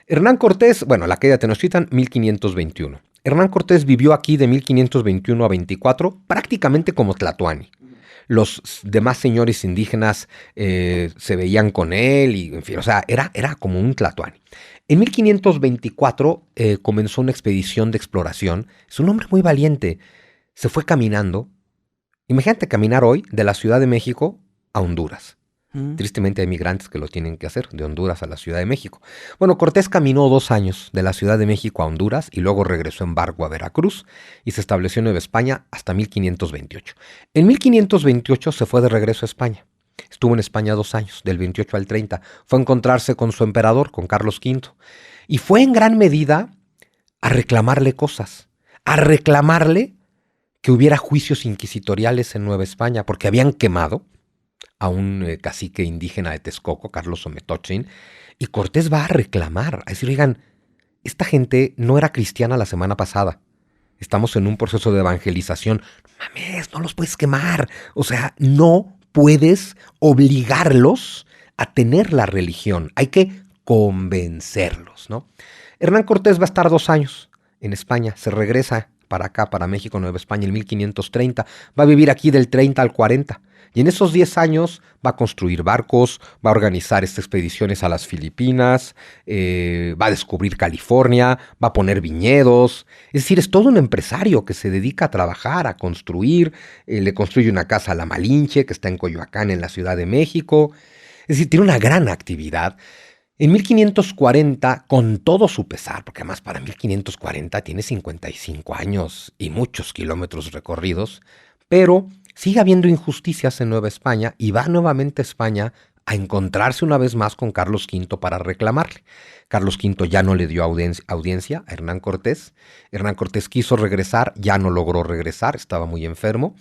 Hernán Cortés, bueno, la caída de Tenochtitlan, 1521. Hernán Cortés vivió aquí de 1521 a 24, prácticamente como tlatoani. Los demás señores indígenas se veían con él, y en fin, o sea, era como un tlatoani. En 1524 comenzó una expedición de exploración. Es un hombre muy valiente. Se fue caminando. Imagínate caminar hoy de la Ciudad de México a Honduras. Tristemente hay migrantes que lo tienen que hacer, de Honduras a la Ciudad de México. Bueno, Cortés caminó 2 años de la Ciudad de México a Honduras y luego regresó en barco a Veracruz y se estableció en Nueva España hasta 1528. En 1528 se fue de regreso a España. Estuvo en España 2 años, del 28 al 30. Fue a encontrarse con su emperador, con Carlos V. Y fue en gran medida a reclamarle cosas, a reclamarle que hubiera juicios inquisitoriales en Nueva España, porque habían quemado a un cacique indígena de Texcoco, Carlos Ometotzin, y Cortés va a reclamar, a decir, oigan, esta gente no era cristiana la semana pasada, estamos en un proceso de evangelización, mames, no los puedes quemar, o sea, no puedes obligarlos a tener la religión, hay que convencerlos, ¿no? Hernán Cortés va a estar 2 años en España, se regresa para acá, para México, Nueva España, en 1530. Va a vivir aquí del 30 al 40. Y en esos 10 años va a construir barcos, va a organizar estas expediciones a las Filipinas, va a descubrir California, va a poner viñedos. Es decir, es todo un empresario que se dedica a trabajar, a construir. Le construye una casa a la Malinche, que está en Coyoacán, en la Ciudad de México. Es decir, tiene una gran actividad. En 1540, con todo su pesar, porque además para 1540 tiene 55 años y muchos kilómetros recorridos, pero sigue habiendo injusticias en Nueva España y va nuevamente a España a encontrarse una vez más con Carlos V para reclamarle. Carlos V ya no le dio audiencia a Hernán Cortés. Hernán Cortés quiso regresar, ya no logró regresar, estaba muy enfermo.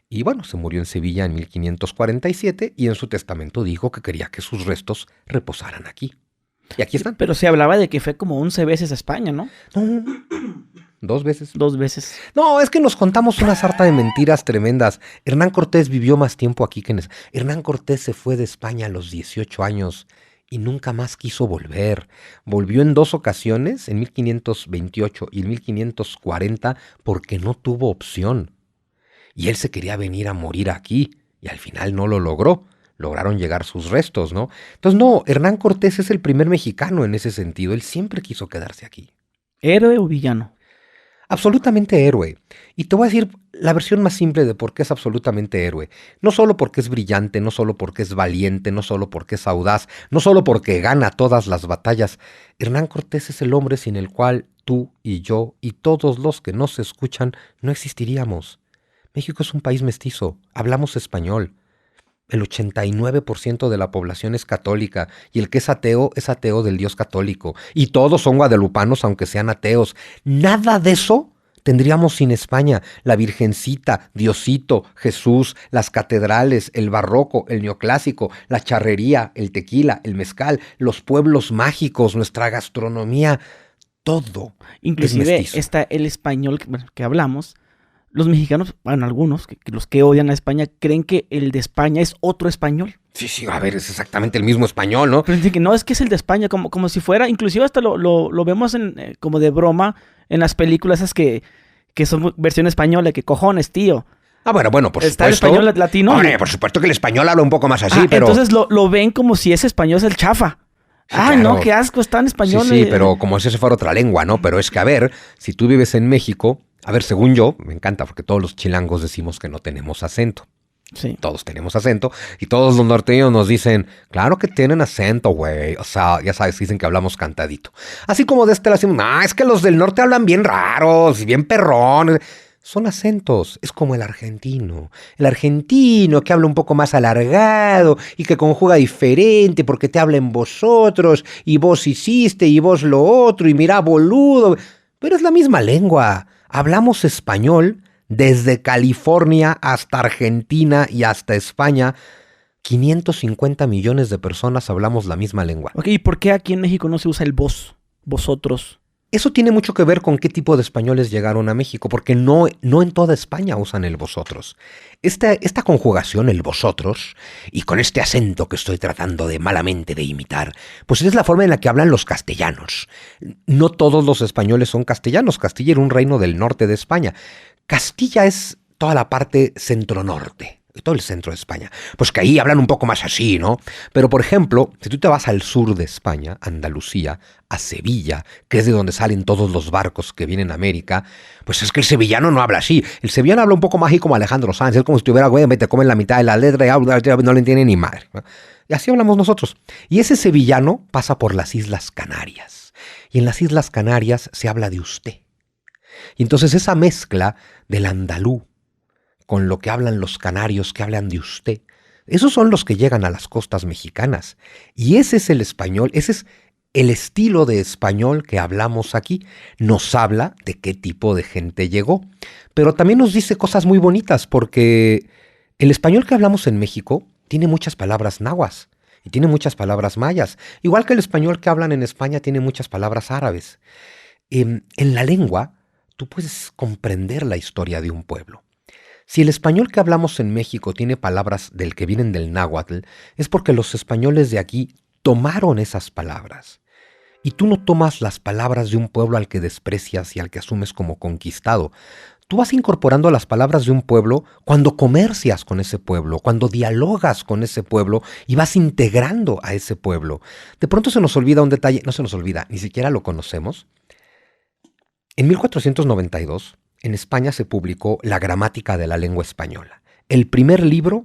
Y bueno, se murió en Sevilla en 1547 y en su testamento dijo que quería que sus restos reposaran aquí. Y aquí están. Pero se hablaba de que fue como 11 veces a España, ¿no? No, 2 veces. 2 veces. No, es que nos contamos una sarta de mentiras tremendas. Hernán Cortés vivió más tiempo aquí que en Hernán Cortés se fue de España a los 18 años y nunca más quiso volver. Volvió en 2 ocasiones, en 1528 y en 1540, porque no tuvo opción. Y él se quería venir a morir aquí y al final no lo logró. Lograron llegar sus restos, ¿no? Entonces, no, Hernán Cortés es el primer mexicano en ese sentido. Él siempre quiso quedarse aquí. ¿Héroe o villano? Absolutamente héroe. Y te voy a decir la versión más simple de por qué es absolutamente héroe. No solo porque es brillante, no solo porque es valiente, no solo porque es audaz, no solo porque gana todas las batallas. Hernán Cortés es el hombre sin el cual tú y yo y todos los que nos escuchan no existiríamos. México es un país mestizo, hablamos español. El 89% de la población es católica y el que es ateo del Dios católico. Y todos son guadalupanos aunque sean ateos. Nada de eso tendríamos sin España. La Virgencita, Diosito, Jesús, las catedrales, el barroco, el neoclásico, la charrería, el tequila, el mezcal, los pueblos mágicos, nuestra gastronomía, todo. Inclusive está el español que hablamos. Los mexicanos, bueno, algunos, los que odian a España, creen que el de España es otro español. Sí, a ver, es exactamente el mismo español, ¿no? Pero dicen que no, es que es el de España, como si fuera, inclusive hasta lo vemos como de broma en las películas esas que son versión española, que cojones, tío. Ah, bueno, por ¿Está supuesto. ¿Está el español latino? Hombre, por supuesto que el español habla un poco más así, pero... Entonces lo ven como si ese español es el chafa. Sí, claro. No, qué asco, está en español. Sí, pero como si eso fuera otra lengua, ¿no? Pero es que, a ver, si tú vives en México... A ver, según yo, me encanta porque todos los chilangos decimos que no tenemos acento. Sí. Todos tenemos acento y todos los norteños nos dicen, claro que tienen acento, güey. O sea, ya sabes, dicen que hablamos cantadito. Así como de este le decimos, es que los del norte hablan bien raros y bien perrón. Son acentos, es como el argentino. El argentino que habla un poco más alargado y que conjuga diferente porque te habla en vosotros y vos hiciste y vos lo otro y mirá boludo. Pero es la misma lengua. Hablamos español desde California hasta Argentina y hasta España. 550 millones de personas hablamos la misma lengua. Ok, ¿y por qué aquí en México no se usa el vos, vosotros? Eso tiene mucho que ver con qué tipo de españoles llegaron a México, porque no en toda España usan el vosotros. Esta conjugación, el vosotros, y con este acento que estoy tratando de malamente de imitar, pues es la forma en la que hablan los castellanos. No todos los españoles son castellanos. Castilla era un reino del norte de España. Castilla es toda la parte centro-norte. Todo el centro de España, pues que ahí hablan un poco más así, ¿no? Pero, por ejemplo, si tú te vas al sur de España, Andalucía, a Sevilla, que es de donde salen todos los barcos que vienen a América, pues es que el sevillano no habla así. El sevillano habla un poco más así como Alejandro Sanz, es como si estuviera, güey, te comen la mitad de la letra y no le entiende ni madre, ¿no? Y así hablamos nosotros. Y ese sevillano pasa por las Islas Canarias. Y en las Islas Canarias se habla de usted. Y entonces esa mezcla del andalú con lo que hablan los canarios, que hablan de usted. Esos son los que llegan a las costas mexicanas. Y ese es el español, ese es el estilo de español que hablamos aquí. Nos habla de qué tipo de gente llegó. Pero también nos dice cosas muy bonitas, porque el español que hablamos en México tiene muchas palabras náhuatl y tiene muchas palabras mayas. Igual que el español que hablan en España tiene muchas palabras árabes. En la lengua, tú puedes comprender la historia de un pueblo. Si el español que hablamos en México tiene palabras del que vienen del náhuatl, es porque los españoles de aquí tomaron esas palabras Y tú no tomas las palabras de un pueblo al que desprecias y al que asumes como conquistado. Tú vas incorporando las palabras de un pueblo cuando comercias con ese pueblo, cuando dialogas con ese pueblo y vas integrando a ese pueblo. De pronto se nos olvida un detalle, no se nos olvida, ni siquiera lo conocemos. En 1492, en España se publicó La Gramática de la Lengua Española, el primer libro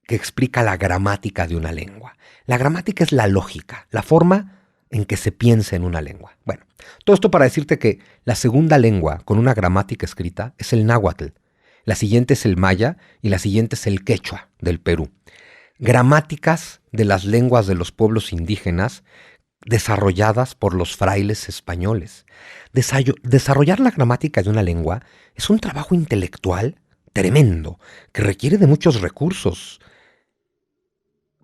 que explica la gramática de una lengua. La gramática es la lógica, la forma en que se piensa en una lengua. Bueno, todo esto para decirte que la segunda lengua con una gramática escrita es el náhuatl, la siguiente es el maya y la siguiente es el quechua del Perú. Gramáticas de las lenguas de los pueblos indígenas desarrolladas por los frailes españoles. Desarrollar la gramática de una lengua es un trabajo intelectual tremendo que requiere de muchos recursos.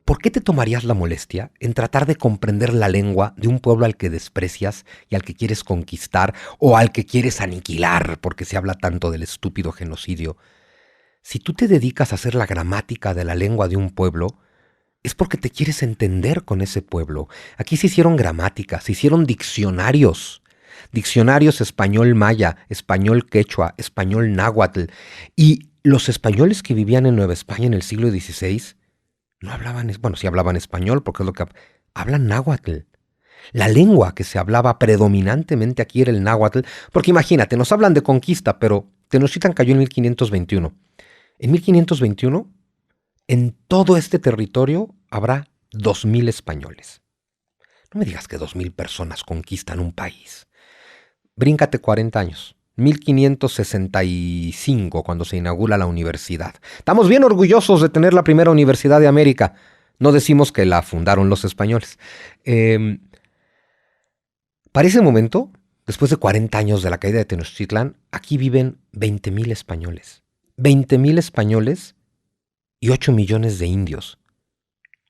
¿Por qué te tomarías la molestia en tratar de comprender la lengua de un pueblo al que desprecias y al que quieres conquistar o al que quieres aniquilar porque se habla tanto del estúpido genocidio? Si tú te dedicas a hacer la gramática de la lengua de un pueblo, es porque te quieres entender con ese pueblo. Aquí se hicieron gramáticas, se hicieron diccionarios. Diccionarios español maya, español quechua, español náhuatl. Y los españoles que vivían en Nueva España en el siglo XVI no hablaban, bueno, sí hablaban español, porque es lo que hablan náhuatl. La lengua que se hablaba predominantemente aquí era el náhuatl, porque imagínate, nos hablan de conquista, pero Tenochtitlan cayó en 1521. En 1521, en todo este territorio habrá 2,000 españoles. No me digas que 2,000 personas conquistan un país. Bríncate 40 años. 1565, cuando se inaugura la universidad. Estamos bien orgullosos de tener la primera universidad de América. No decimos que la fundaron los españoles. Para ese momento, después de 40 años de la caída de Tenochtitlan, aquí viven 20,000 españoles. 20,000 españoles y 8 millones de indios.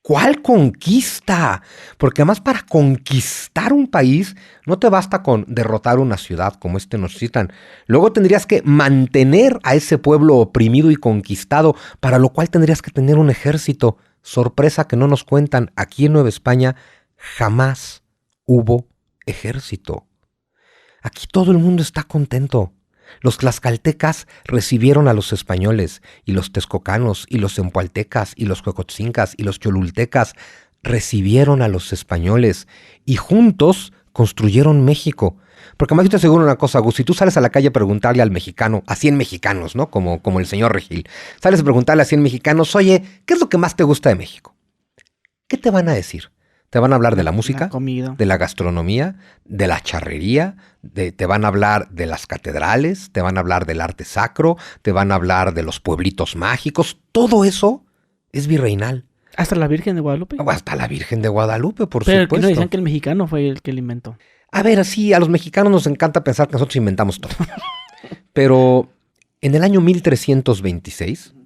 ¿Cuál conquista? Porque además para conquistar un país no te basta con derrotar una ciudad como es Tenochtitlan. Luego tendrías que mantener a ese pueblo oprimido y conquistado, para lo cual tendrías que tener un ejército. Sorpresa que no nos cuentan, aquí en Nueva España jamás hubo ejército. Aquí todo el mundo está contento. Los tlaxcaltecas recibieron a los españoles, y los texcocanos, y los zempoaltecas, y los huecotzincas, y los cholultecas recibieron a los españoles, y juntos construyeron México. Porque además yo te aseguro una cosa, Gus, si tú sales a la calle a preguntarle al mexicano, a 100 mexicanos, ¿no? Como el señor Regil, sales a preguntarle a 100 mexicanos, oye, ¿qué es lo que más te gusta de México? ¿Qué te van a decir? Te van a hablar de la música, de la gastronomía, de la charrería, te van a hablar de las catedrales, te van a hablar del arte sacro, te van a hablar de los pueblitos mágicos. Todo eso es virreinal. ¿Hasta la Virgen de Guadalupe? Hasta la Virgen de Guadalupe, por Pero supuesto. Pero no decían que el mexicano fue el que lo inventó. A ver, sí, a los mexicanos nos encanta pensar que nosotros inventamos todo. Pero en el año 1326, o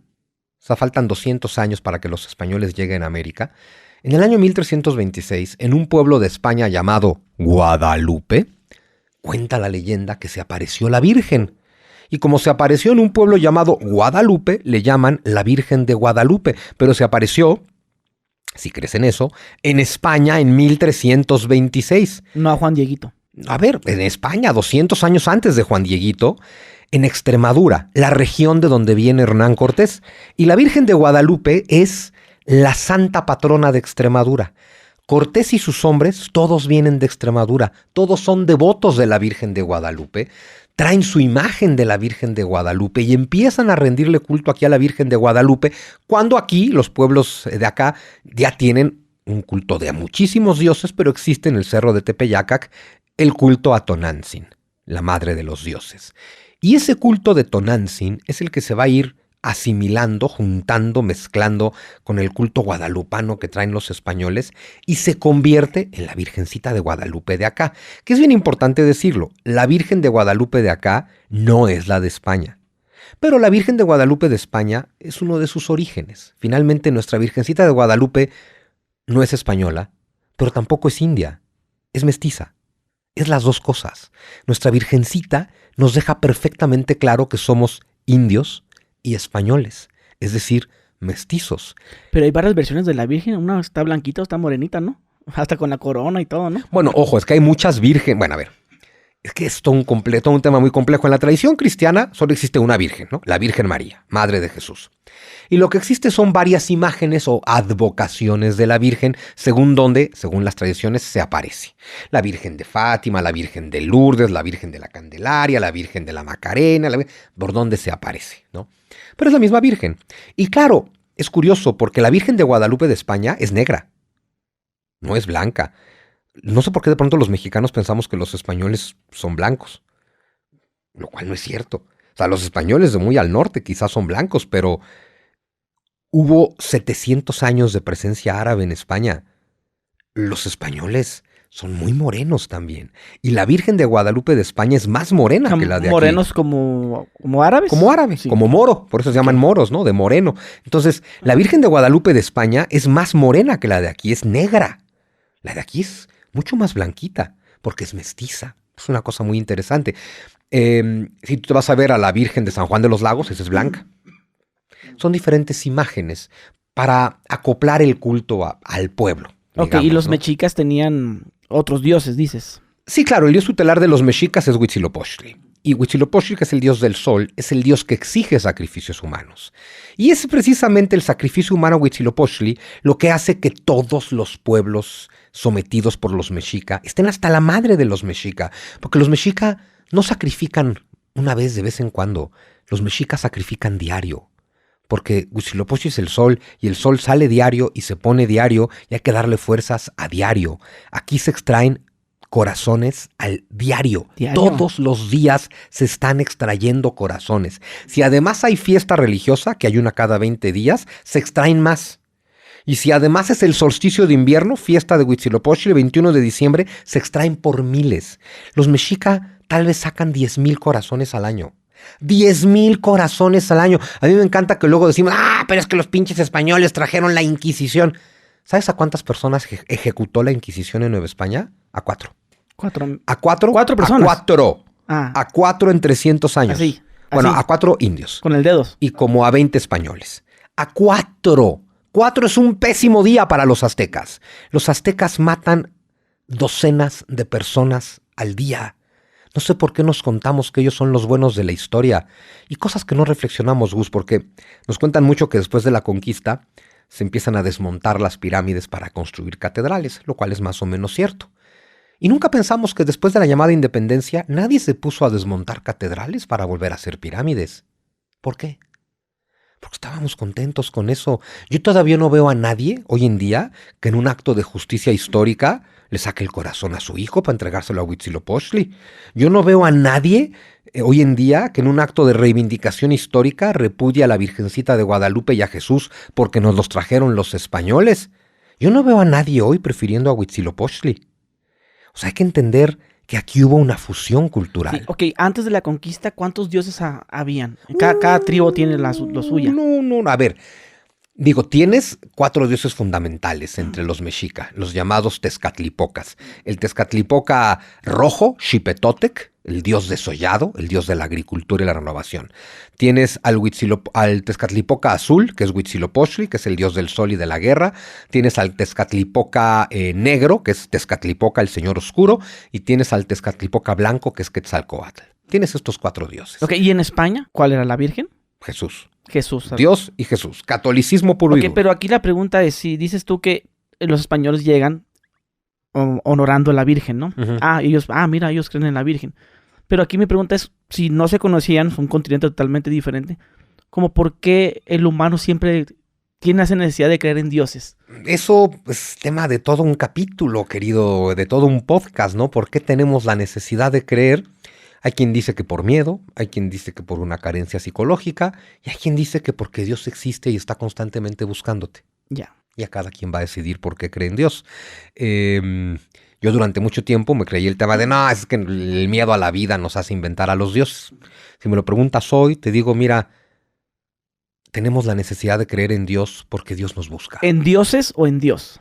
sea, faltan 200 años para que los españoles lleguen a América. En el año 1326, en un pueblo de España llamado Guadalupe, cuenta la leyenda que se apareció la Virgen. Y como se apareció en un pueblo llamado Guadalupe, le llaman la Virgen de Guadalupe. Pero se apareció, si crees en eso, en España en 1326. No a Juan Dieguito. A ver, en España, 200 años antes de Juan Dieguito, en Extremadura, la región de donde viene Hernán Cortés. Y la Virgen de Guadalupe es la santa patrona de Extremadura. Cortés y sus hombres, todos vienen de Extremadura, todos son devotos de la Virgen de Guadalupe, traen su imagen de la Virgen de Guadalupe y empiezan a rendirle culto aquí a la Virgen de Guadalupe, cuando aquí los pueblos de acá ya tienen un culto de muchísimos dioses, pero existe en el cerro de Tepeyacac el culto a Tonantzin, la madre de los dioses. Y ese culto de Tonantzin es el que se va a ir asimilando, juntando, mezclando con el culto guadalupano que traen los españoles y se convierte en la Virgencita de Guadalupe de acá. Que es bien importante decirlo, la Virgen de Guadalupe de acá no es la de España. Pero la Virgen de Guadalupe de España es uno de sus orígenes. Finalmente nuestra Virgencita de Guadalupe no es española, pero tampoco es india, es mestiza. Es las dos cosas. Nuestra Virgencita nos deja perfectamente claro que somos indios y españoles, es decir, mestizos. Pero hay varias versiones de la Virgen, una está blanquita o está morenita, ¿no? Hasta con la corona y todo, ¿no? Bueno, ojo, es que hay muchas virgen. Bueno, a ver. Es que es todo un tema muy complejo. En la tradición cristiana solo existe una virgen, ¿no? La Virgen María, Madre de Jesús. Y lo que existe son varias imágenes o advocaciones de la Virgen, según las tradiciones, se aparece. La Virgen de Fátima, la Virgen de Lourdes, la Virgen de la Candelaria, la Virgen de la Macarena, por donde se aparece, ¿no? Pero es la misma Virgen. Y claro, es curioso porque la Virgen de Guadalupe de España es negra, no es blanca. No sé por qué de pronto los mexicanos pensamos que los españoles son blancos, lo cual no es cierto. O sea, los españoles de muy al norte quizás son blancos, pero hubo 700 años de presencia árabe en España. Los españoles son muy morenos también. Y la Virgen de Guadalupe de España es más morena que la de aquí. ¿Morenos como árabes? Como árabes, sí. Como moro. Por eso se llaman moros, ¿no? De moreno. Entonces, la Virgen de Guadalupe de España es más morena que la de aquí. Es negra. La de aquí es mucho más blanquita, porque es mestiza. Es una cosa muy interesante. Si tú te vas a ver a la Virgen de San Juan de los Lagos, esa es blanca. Son diferentes imágenes para acoplar el culto al pueblo. Digamos, y los mexicas tenían otros dioses, dices. Sí, claro, el dios tutelar de los mexicas es Huitzilopochtli. Y Huitzilopochtli, que es el dios del sol, es el dios que exige sacrificios humanos. Y es precisamente el sacrificio humano Huitzilopochtli lo que hace que todos los pueblos sometidos por los mexica estén hasta la madre de los mexica. Porque los mexica no sacrifican una vez de vez en cuando. Los mexicas sacrifican diario. Porque Huitzilopochtli es el sol, y el sol sale diario y se pone diario, y hay que darle fuerzas a diario. Aquí se extraen corazones al diario. Todos los días se están extrayendo corazones. Si además hay fiesta religiosa, que hay una cada 20 días, se extraen más. Y si además es el solsticio de invierno, fiesta de Huitzilopochtli, el 21 de diciembre, se extraen por miles. Los mexica tal vez sacan 10,000 corazones al año. 10,000 corazones al año. A mí me encanta que luego decimos, pero es que los pinches españoles trajeron la Inquisición. ¿Sabes a cuántas personas ejecutó la Inquisición en Nueva España? A 4. ¿A 4? 4 personas. A 4. A 4 en 300 años. Así. Bueno, a 4 indios. Con el dedo. Y como a 20 españoles. A 4. 4 es un pésimo día para los aztecas. Los aztecas matan docenas de personas al día. No sé por qué nos contamos que ellos son los buenos de la historia. Y cosas que no reflexionamos, Gus, porque nos cuentan mucho que después de la conquista se empiezan a desmontar las pirámides para construir catedrales, lo cual es más o menos cierto. Y nunca pensamos que después de la llamada independencia nadie se puso a desmontar catedrales para volver a hacer pirámides. ¿Por qué? Porque estábamos contentos con eso. Yo todavía no veo a nadie hoy en día que en un acto de justicia histórica le saque el corazón a su hijo para entregárselo a Huitzilopochtli. Yo no veo a nadie hoy en día que en un acto de reivindicación histórica repudie a la Virgencita de Guadalupe y a Jesús porque nos los trajeron los españoles. Yo no veo a nadie hoy prefiriendo a Huitzilopochtli. O sea, hay que entender que aquí hubo una fusión cultural. Sí, ok, antes de la conquista, ¿cuántos dioses habían? Cada tribu tiene lo suya. No, a ver, digo, tienes 4 dioses fundamentales entre los mexica, los llamados Tezcatlipocas. El Tezcatlipoca rojo, Xipetotec, el dios desollado, el dios de la agricultura y la renovación. Tienes al Tezcatlipoca azul, que es Huitzilopochtli, que es el dios del sol y de la guerra. Tienes al Tezcatlipoca negro, que es Tezcatlipoca, el señor oscuro. Y tienes al Tezcatlipoca blanco, que es Quetzalcóatl. Tienes estos 4 dioses. Ok, ¿y en España cuál era la Virgen? Jesús. Jesús. Dios y Jesús. Catolicismo puro y duro. Pero aquí la pregunta es, si dices tú que los españoles llegan honorando a la Virgen, ¿no? Uh-huh. Mira, ellos creen en la Virgen. Pero aquí mi pregunta es, si no se conocían, fue un continente totalmente diferente, ¿cómo por qué el humano siempre tiene esa necesidad de creer en dioses? Eso es tema de todo un capítulo, querido, de todo un podcast, ¿no? ¿Por qué tenemos la necesidad de creer? Hay quien dice que por miedo, hay quien dice que por una carencia psicológica, y hay quien dice que porque Dios existe y está constantemente buscándote. Ya. Y a cada quien va a decidir por qué cree en Dios. Yo durante mucho tiempo me creí el tema de, no, es que el miedo a la vida nos hace inventar a los dioses. Si me lo preguntas hoy, te digo, mira, tenemos la necesidad de creer en Dios porque Dios nos busca. ¿En dioses o en Dios?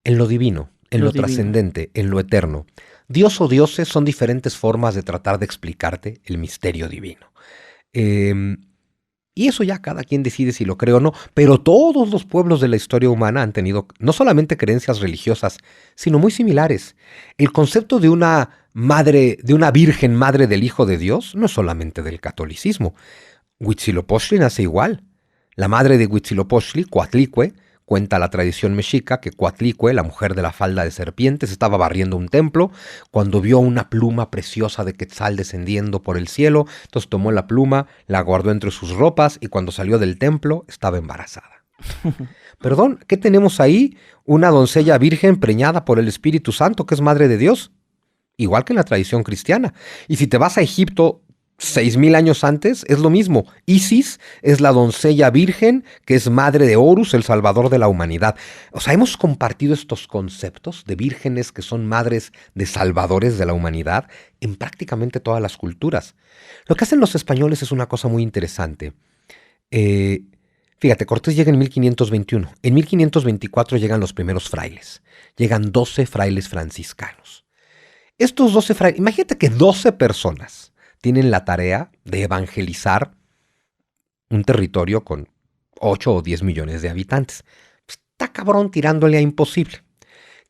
En lo divino, en lo trascendente, en lo eterno. Dios o dioses son diferentes formas de tratar de explicarte el misterio divino. Y Y eso ya cada quien decide si lo cree o no, pero todos los pueblos de la historia humana han tenido no solamente creencias religiosas, sino muy similares. El concepto de una madre, de una virgen madre del Hijo de Dios, no es solamente del catolicismo. Huitzilopochtli nace igual. La madre de Huitzilopochtli, Coatlicue, cuenta la tradición mexica que Coatlicue, la mujer de la falda de serpientes, estaba barriendo un templo cuando vio una pluma preciosa de quetzal descendiendo por el cielo. Entonces tomó la pluma, la guardó entre sus ropas y cuando salió del templo estaba embarazada. Perdón, ¿qué tenemos ahí? Una doncella virgen preñada por el Espíritu Santo que es madre de Dios. Igual que en la tradición cristiana. Y si te vas a Egipto 6,000 años antes, es lo mismo. Isis es la doncella virgen que es madre de Horus, el salvador de la humanidad. O sea, hemos compartido estos conceptos de vírgenes que son madres de salvadores de la humanidad en prácticamente todas las culturas. Lo que hacen los españoles es una cosa muy interesante. Fíjate, Cortés llega en 1521. En 1524 llegan los primeros frailes. Llegan 12 frailes franciscanos. Estos 12 frailes, imagínate que 12 personas tienen la tarea de evangelizar un territorio con 8 o 10 millones de habitantes. Está cabrón tirándole a imposible.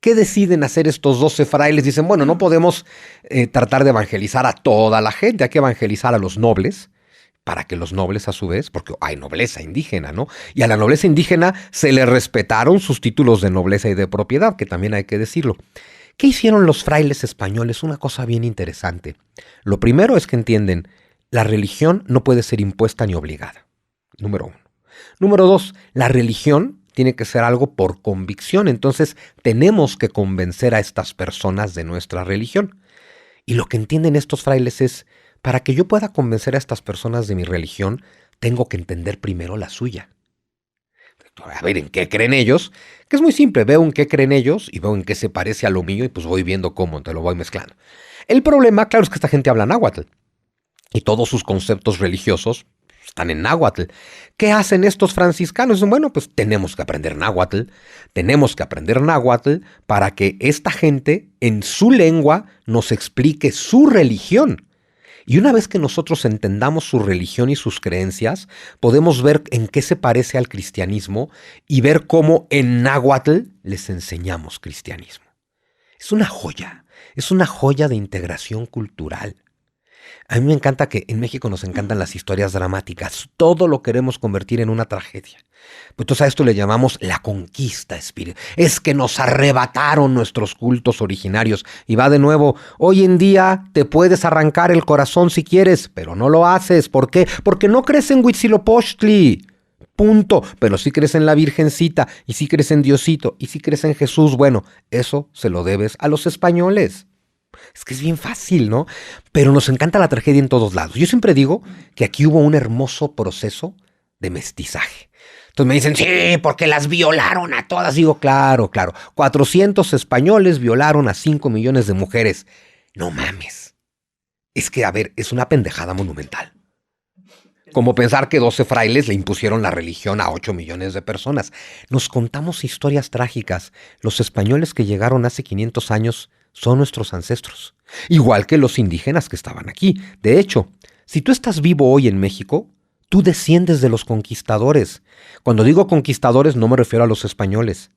¿Qué deciden hacer estos 12 frailes? Dicen, bueno, no podemos tratar de evangelizar a toda la gente, hay que evangelizar a los nobles, para que los nobles a su vez, porque hay nobleza indígena, ¿no? Y a la nobleza indígena se le respetaron sus títulos de nobleza y de propiedad, que también hay que decirlo. ¿Qué hicieron los frailes españoles? Una cosa bien interesante. Lo primero es que entienden, la religión no puede ser impuesta ni obligada. Número 1. Número 2, la religión tiene que ser algo por convicción. Entonces tenemos que convencer a estas personas de nuestra religión. Y lo que entienden estos frailes es, para que yo pueda convencer a estas personas de mi religión, tengo que entender primero la suya. A ver en qué creen ellos, que es muy simple, veo en qué creen ellos y veo en qué se parece a lo mío y pues voy viendo cómo, te lo voy mezclando. El problema, claro, es que esta gente habla náhuatl y todos sus conceptos religiosos están en náhuatl. ¿Qué hacen estos franciscanos? Bueno, pues tenemos que aprender náhuatl para que esta gente en su lengua nos explique su religión. Y una vez que nosotros entendamos su religión y sus creencias, podemos ver en qué se parece al cristianismo y ver cómo en náhuatl les enseñamos cristianismo. Es una joya de integración cultural. A mí me encanta que en México nos encantan las historias dramáticas. Todo lo queremos convertir en una tragedia. Pues entonces a esto le llamamos la conquista espiritual. Es que nos arrebataron nuestros cultos originarios. Y va de nuevo, hoy en día te puedes arrancar el corazón si quieres, pero no lo haces. ¿Por qué? Porque no crees en Huitzilopochtli. Punto. Pero sí crees en la Virgencita, y sí crees en Diosito, y sí crees en Jesús. Bueno, eso se lo debes a los españoles. Es que es bien fácil, ¿no? Pero nos encanta la tragedia en todos lados. Yo siempre digo que aquí hubo un hermoso proceso de mestizaje. Entonces me dicen, sí, porque las violaron a todas. Digo, claro. 400 españoles violaron a 5 millones de mujeres. No mames. Es que, a ver, es una pendejada monumental. Como pensar que 12 frailes le impusieron la religión a 8 millones de personas. Nos contamos historias trágicas. Los españoles que llegaron hace 500 años son nuestros ancestros, igual que los indígenas que estaban aquí. De hecho, si tú estás vivo hoy en México, tú desciendes de los conquistadores. Cuando digo conquistadores no me refiero a los españoles.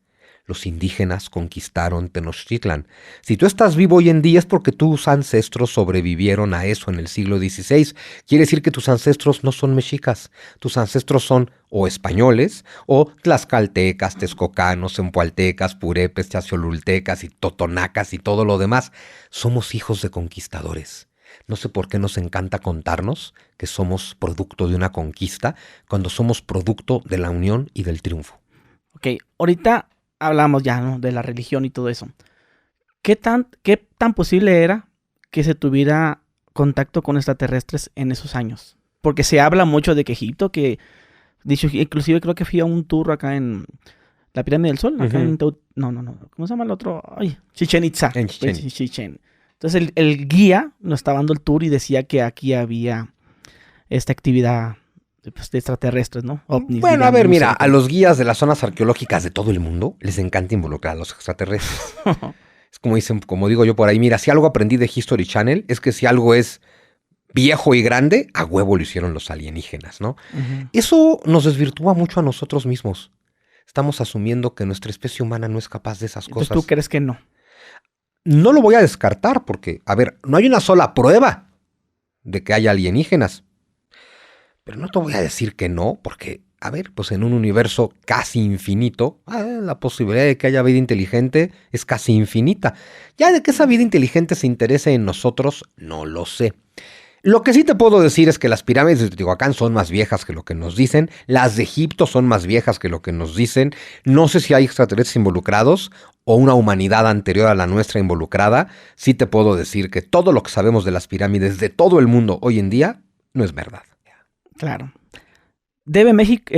Los indígenas conquistaron Tenochtitlan. Si tú estás vivo hoy en día es porque tus ancestros sobrevivieron a eso en el siglo XVI. Quiere decir que tus ancestros no son mexicas. Tus ancestros son o españoles o tlaxcaltecas, texcocanos, empualtecas, purépes, chaciolultecas y totonacas y todo lo demás. Somos hijos de conquistadores. No sé por qué nos encanta contarnos que somos producto de una conquista cuando somos producto de la unión y del triunfo. Ok, ahorita hablamos ya, ¿no?, de la religión y todo eso. ¿Qué tan posible era que se tuviera contacto con extraterrestres en esos años? Porque se habla mucho de que Egipto, dicho, inclusive creo que fui a un tour acá en la Pirámide del Sol, acá en ¿cómo se llama el otro? Chichén Itzá. En Chichén. Entonces el guía nos estaba dando el tour y decía que aquí había esta actividad de extraterrestres, ¿no? OVNIs, bueno, digamos, a ver, mira, a los guías de las zonas arqueológicas de todo el mundo les encanta involucrar a los extraterrestres. Es como digo yo por ahí, mira, si algo aprendí de History Channel es que si algo es viejo y grande, a huevo lo hicieron los alienígenas, ¿no? Ujú. Eso nos desvirtúa mucho a nosotros mismos. Estamos asumiendo que nuestra especie humana no es capaz de esas Entonces, cosas. ¿tú crees que no? No lo voy a descartar porque, a ver, no hay una sola prueba de que haya alienígenas. Pero no te voy a decir que no, porque, a ver, pues en un universo casi infinito, la posibilidad de que haya vida inteligente es casi infinita. Ya de que esa vida inteligente se interese en nosotros, no lo sé. Lo que sí te puedo decir es que las pirámides de Teotihuacán son más viejas que lo que nos dicen, las de Egipto son más viejas que lo que nos dicen, no sé si hay extraterrestres involucrados o una humanidad anterior a la nuestra involucrada. Sí te puedo decir que todo lo que sabemos de las pirámides de todo el mundo hoy en día no es verdad. Claro. ¿Debe México,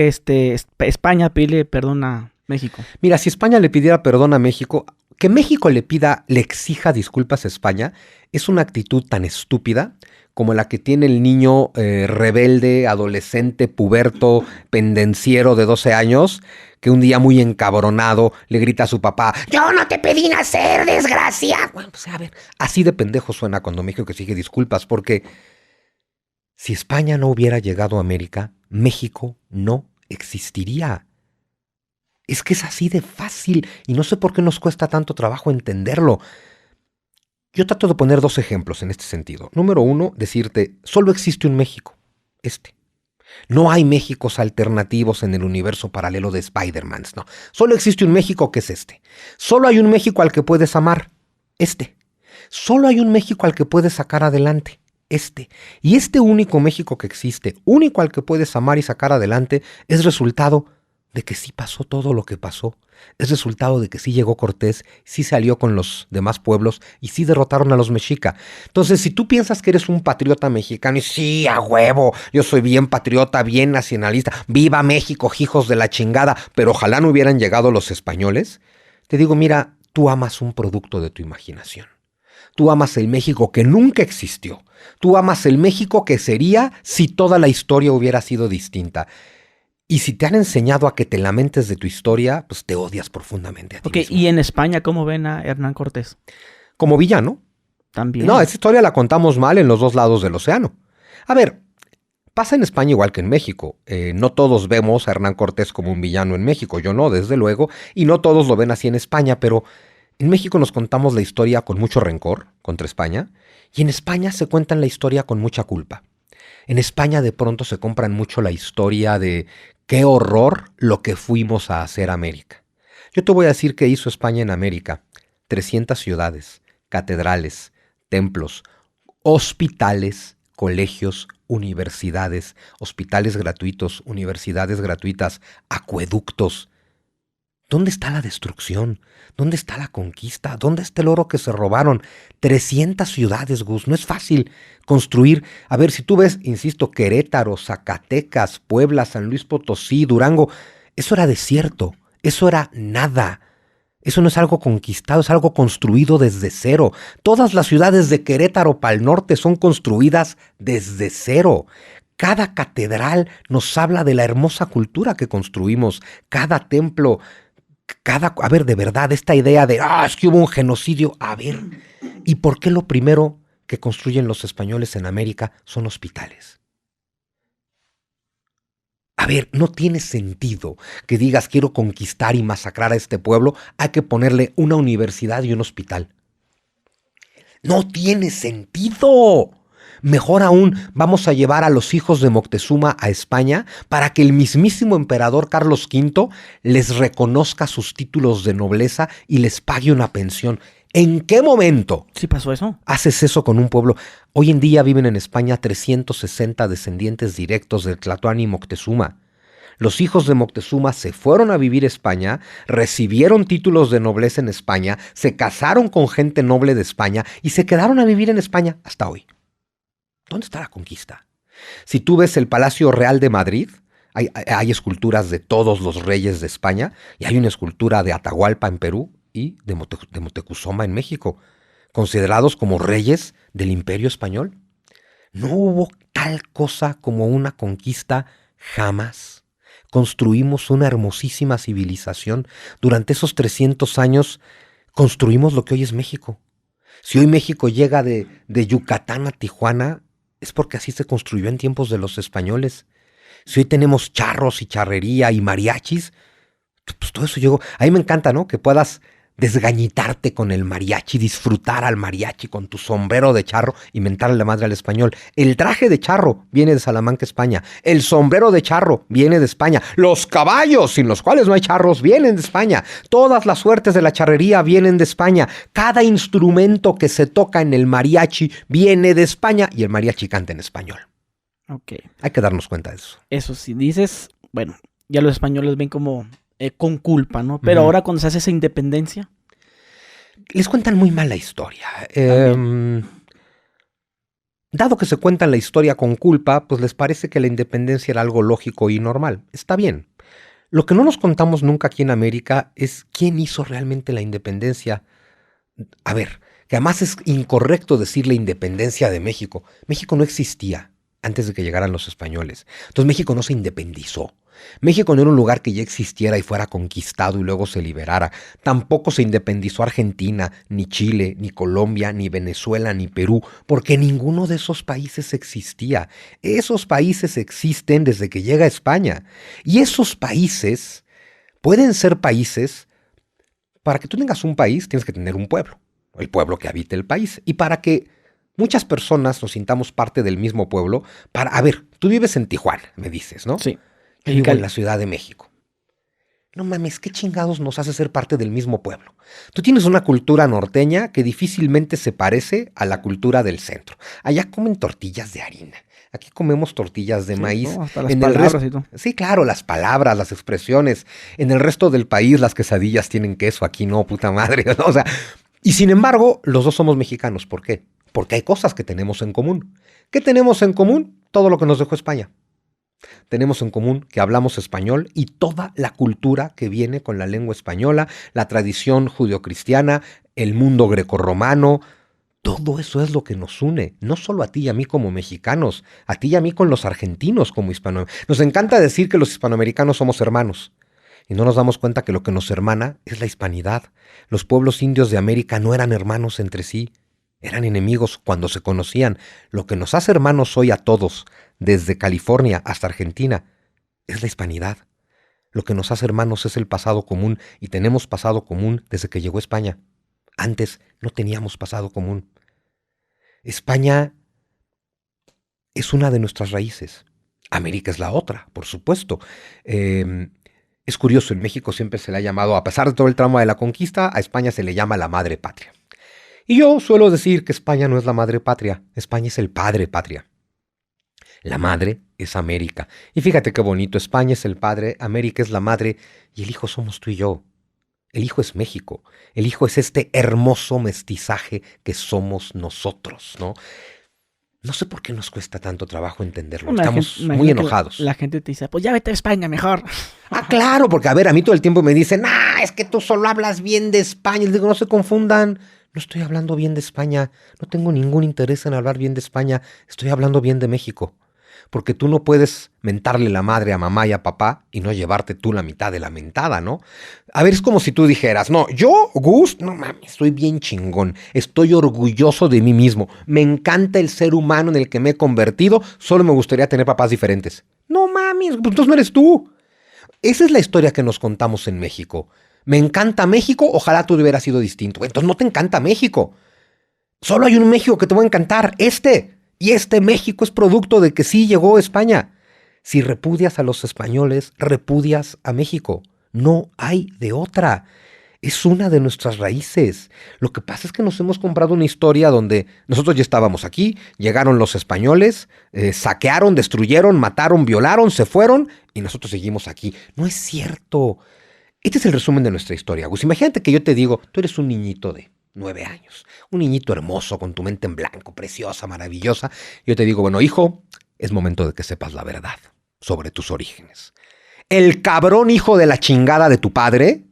España pedirle perdón a México? Mira, si España le pidiera perdón a México, que México le exija disculpas a España, es una actitud tan estúpida como la que tiene el niño rebelde, adolescente, puberto, pendenciero de 12 años, que un día muy encabronado le grita a su papá, ¡yo no te pedí nacer, desgracia! Bueno, pues a ver, así de pendejo suena cuando México exige disculpas, porque si España no hubiera llegado a América, México no existiría. Es que es así de fácil y no sé por qué nos cuesta tanto trabajo entenderlo. Yo trato de poner 2 ejemplos en este sentido. Número 1, decirte, solo existe un México, este. No hay Méxicos alternativos en el universo paralelo de Spider-Man, no. Solo existe un México que es este. Solo hay un México al que puedes amar, este. Solo hay un México al que puedes sacar adelante, este. Y este único México que existe, único al que puedes amar y sacar adelante, es resultado de que sí pasó todo lo que pasó. Es resultado de que sí llegó Cortés, sí se alió con los demás pueblos y sí derrotaron a los mexica. Entonces, si tú piensas que eres un patriota mexicano y sí, a huevo, yo soy bien patriota, bien nacionalista, viva México, hijos de la chingada, pero ojalá no hubieran llegado los españoles, te digo, mira, tú amas un producto de tu imaginación. Tú amas el México que nunca existió. Tú amas el México que sería si toda la historia hubiera sido distinta. Y si te han enseñado a que te lamentes de tu historia, pues te odias profundamente a ti mismo. ¿Y en España cómo ven a Hernán Cortés? Como villano. También. No, esa historia la contamos mal en los 2 lados del océano. A ver, pasa en España igual que en México. No todos vemos a Hernán Cortés como un villano en México. Yo no, desde luego. Y no todos lo ven así en España, pero en México nos contamos la historia con mucho rencor contra España. Y en España se cuentan la historia con mucha culpa. En España de pronto se compran mucho la historia de qué horror lo que fuimos a hacer a América. Yo te voy a decir qué hizo España en América. 300 ciudades, catedrales, templos, hospitales, colegios, universidades, hospitales gratuitos, universidades gratuitas, acueductos. ¿Dónde está la destrucción? ¿Dónde está la conquista? ¿Dónde está el oro que se robaron? 300 ciudades, Gus. No es fácil construir. A ver, si tú ves, insisto, Querétaro, Zacatecas, Puebla, San Luis Potosí, Durango, eso era desierto. Eso era nada. Eso no es algo conquistado, es algo construido desde cero. Todas las ciudades de Querétaro para el norte son construidas desde cero. Cada catedral nos habla de la hermosa cultura que construimos. Cada templo... A ver, de verdad, esta idea de, es que hubo un genocidio, a ver, ¿y por qué lo primero que construyen los españoles en América son hospitales? A ver, no tiene sentido que digas quiero conquistar y masacrar a este pueblo, hay que ponerle una universidad y un hospital. No tiene sentido. Mejor aún, vamos a llevar a los hijos de Moctezuma a España para que el mismísimo emperador Carlos V les reconozca sus títulos de nobleza y les pague una pensión. ¿En qué momento? ¿Sí pasó eso? Haces eso con un pueblo. Hoy en día viven en España 360 descendientes directos del Tlatoani Moctezuma. Los hijos de Moctezuma se fueron a vivir a España, recibieron títulos de nobleza en España, se casaron con gente noble de España y se quedaron a vivir en España hasta hoy. ¿Dónde está la conquista? Si tú ves el Palacio Real de Madrid, hay esculturas de todos los reyes de España y hay una escultura de Atahualpa en Perú y de Moctezuma en México, considerados como reyes del Imperio Español. No hubo tal cosa como una conquista jamás. Construimos una hermosísima civilización. Durante esos 300 años construimos lo que hoy es México. Si hoy México llega de Yucatán a Tijuana, es porque así se construyó en tiempos de los españoles. Si hoy tenemos charros y charrería y mariachis, pues todo eso llegó. A mí me encanta, ¿no? Que puedas desgañitarte con el mariachi, disfrutar al mariachi con tu sombrero de charro y mentarle la madre al español. El traje de charro viene de Salamanca, España. El sombrero de charro viene de España. Los caballos, sin los cuales no hay charros, vienen de España. Todas las suertes de la charrería vienen de España. Cada instrumento que se toca en el mariachi viene de España y el mariachi canta en español. Ok. Hay que darnos cuenta de eso. Eso sí, dices, bueno, ya los españoles ven como con culpa, ¿no? Pero ahora cuando se hace esa independencia... Les cuentan muy mal la historia. Dado que se cuentan la historia con culpa, pues les parece que la independencia era algo lógico y normal. Está bien. Lo que no nos contamos nunca aquí en América es quién hizo realmente la independencia. A ver, que además es incorrecto decir la independencia de México. México no existía antes de que llegaran los españoles. Entonces México no se independizó. México no era un lugar que ya existiera y fuera conquistado y luego se liberara. Tampoco se independizó Argentina, ni Chile, ni Colombia, ni Venezuela, ni Perú, porque ninguno de esos países existía. Esos países existen desde que llega España. Y esos países pueden ser países. Para que tú tengas un país, tienes que tener un pueblo, el pueblo que habite el país. Y para que muchas personas nos sintamos parte del mismo pueblo, a ver, tú vives en Tijuana, me dices, ¿no? Sí. Yo vivo en la Ciudad de México. No mames, ¿qué chingados nos hace ser parte del mismo pueblo? Tú tienes una cultura norteña que difícilmente se parece a la cultura del centro. Allá comen tortillas de harina. Aquí comemos tortillas de maíz. No, hasta las palabras y todo. Sí, claro, las palabras, las expresiones. En el resto del país las quesadillas tienen queso, aquí no, puta madre. ¿No? O sea, y sin embargo, los dos somos mexicanos. ¿Por qué? Porque hay cosas que tenemos en común. ¿Qué tenemos en común? Todo lo que nos dejó España. Tenemos en común que hablamos español y toda la cultura que viene con la lengua española, la tradición judeocristiana, el mundo grecorromano. Todo eso es lo que nos une, no solo a ti y a mí como mexicanos, a ti y a mí con los argentinos como hispanoamericanos. Nos encanta decir que los hispanoamericanos somos hermanos y no nos damos cuenta que lo que nos hermana es la hispanidad. Los pueblos indios de América no eran hermanos entre sí, eran enemigos cuando se conocían. Lo que nos hace hermanos hoy a todos, desde California hasta Argentina, es la hispanidad. Lo que nos hace hermanos es el pasado común y tenemos pasado común desde que llegó España. Antes no teníamos pasado común. España es una de nuestras raíces. América es la otra, por supuesto. Es curioso, en México siempre se le ha llamado, a pesar de todo el trauma de la conquista, a España se le llama la madre patria. Y yo suelo decir que España no es la madre patria, España es el padre patria. La madre es América. Y fíjate qué bonito, España es el padre, América es la madre y el hijo somos tú y yo. El hijo es México, el hijo es este hermoso mestizaje que somos nosotros, ¿no? No sé por qué nos cuesta tanto trabajo entenderlo, estamos muy enojados. La gente te dice, pues ya vete a España mejor. Ah, claro, porque a ver, a mí todo el tiempo me dicen, es que tú solo hablas bien de España. Les digo, no se confundan, no estoy hablando bien de España, no tengo ningún interés en hablar bien de España, estoy hablando bien de México. Porque tú no puedes mentarle la madre a mamá y a papá y no llevarte tú la mitad de la mentada, ¿no? A ver, es como si tú dijeras, no, yo, Gus, no mames, estoy bien chingón, estoy orgulloso de mí mismo, me encanta el ser humano en el que me he convertido, solo me gustaría tener papás diferentes. No mames, pues entonces no eres tú. Esa es la historia que nos contamos en México. Me encanta México, ojalá tú hubieras sido distinto. Entonces no te encanta México. Solo hay un México que te va a encantar, este. Y este México es producto de que sí llegó España. Si repudias a los españoles, repudias a México. No hay de otra. Es una de nuestras raíces. Lo que pasa es que nos hemos comprado una historia donde nosotros ya estábamos aquí, llegaron los españoles, saquearon, destruyeron, mataron, violaron, se fueron y nosotros seguimos aquí. No es cierto. Este es el resumen de nuestra historia, Gus. Imagínate que yo te digo, tú eres un niñito de 9 años, un niñito hermoso con tu mente en blanco, preciosa, maravillosa. Yo te digo, bueno, hijo, es momento de que sepas la verdad sobre tus orígenes. El cabrón hijo de la chingada de tu padre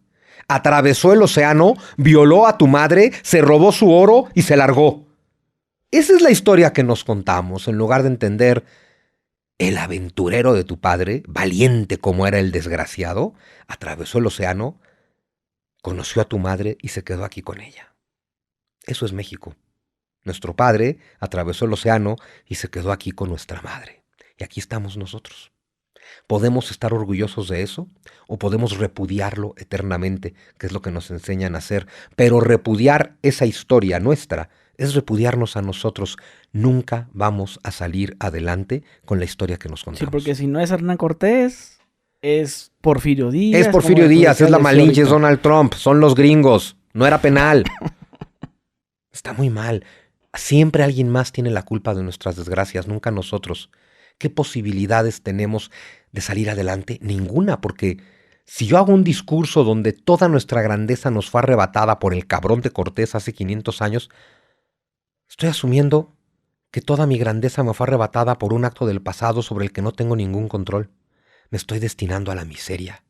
atravesó el océano, violó a tu madre, se robó su oro y se largó. Esa es la historia que nos contamos, en lugar de entender el aventurero de tu padre, valiente como era el desgraciado, atravesó el océano, conoció a tu madre y se quedó aquí con ella. Eso es México. Nuestro padre atravesó el océano y se quedó aquí con nuestra madre. Y aquí estamos nosotros. ¿Podemos estar orgullosos de eso? ¿O podemos repudiarlo eternamente, que es lo que nos enseñan a hacer? Pero repudiar esa historia nuestra es repudiarnos a nosotros. Nunca vamos a salir adelante con la historia que nos contamos. Sí, porque si no es Hernán Cortés, es Porfirio Díaz. Es Porfirio Díaz, es la Malinche, es Donald Trump, son los gringos. No era penal. Está muy mal. Siempre alguien más tiene la culpa de nuestras desgracias, nunca nosotros. ¿Qué posibilidades tenemos de salir adelante? Ninguna, porque si yo hago un discurso donde toda nuestra grandeza nos fue arrebatada por el cabrón de Cortés hace 500 años, estoy asumiendo que toda mi grandeza me fue arrebatada por un acto del pasado sobre el que no tengo ningún control. Me estoy destinando a la miseria.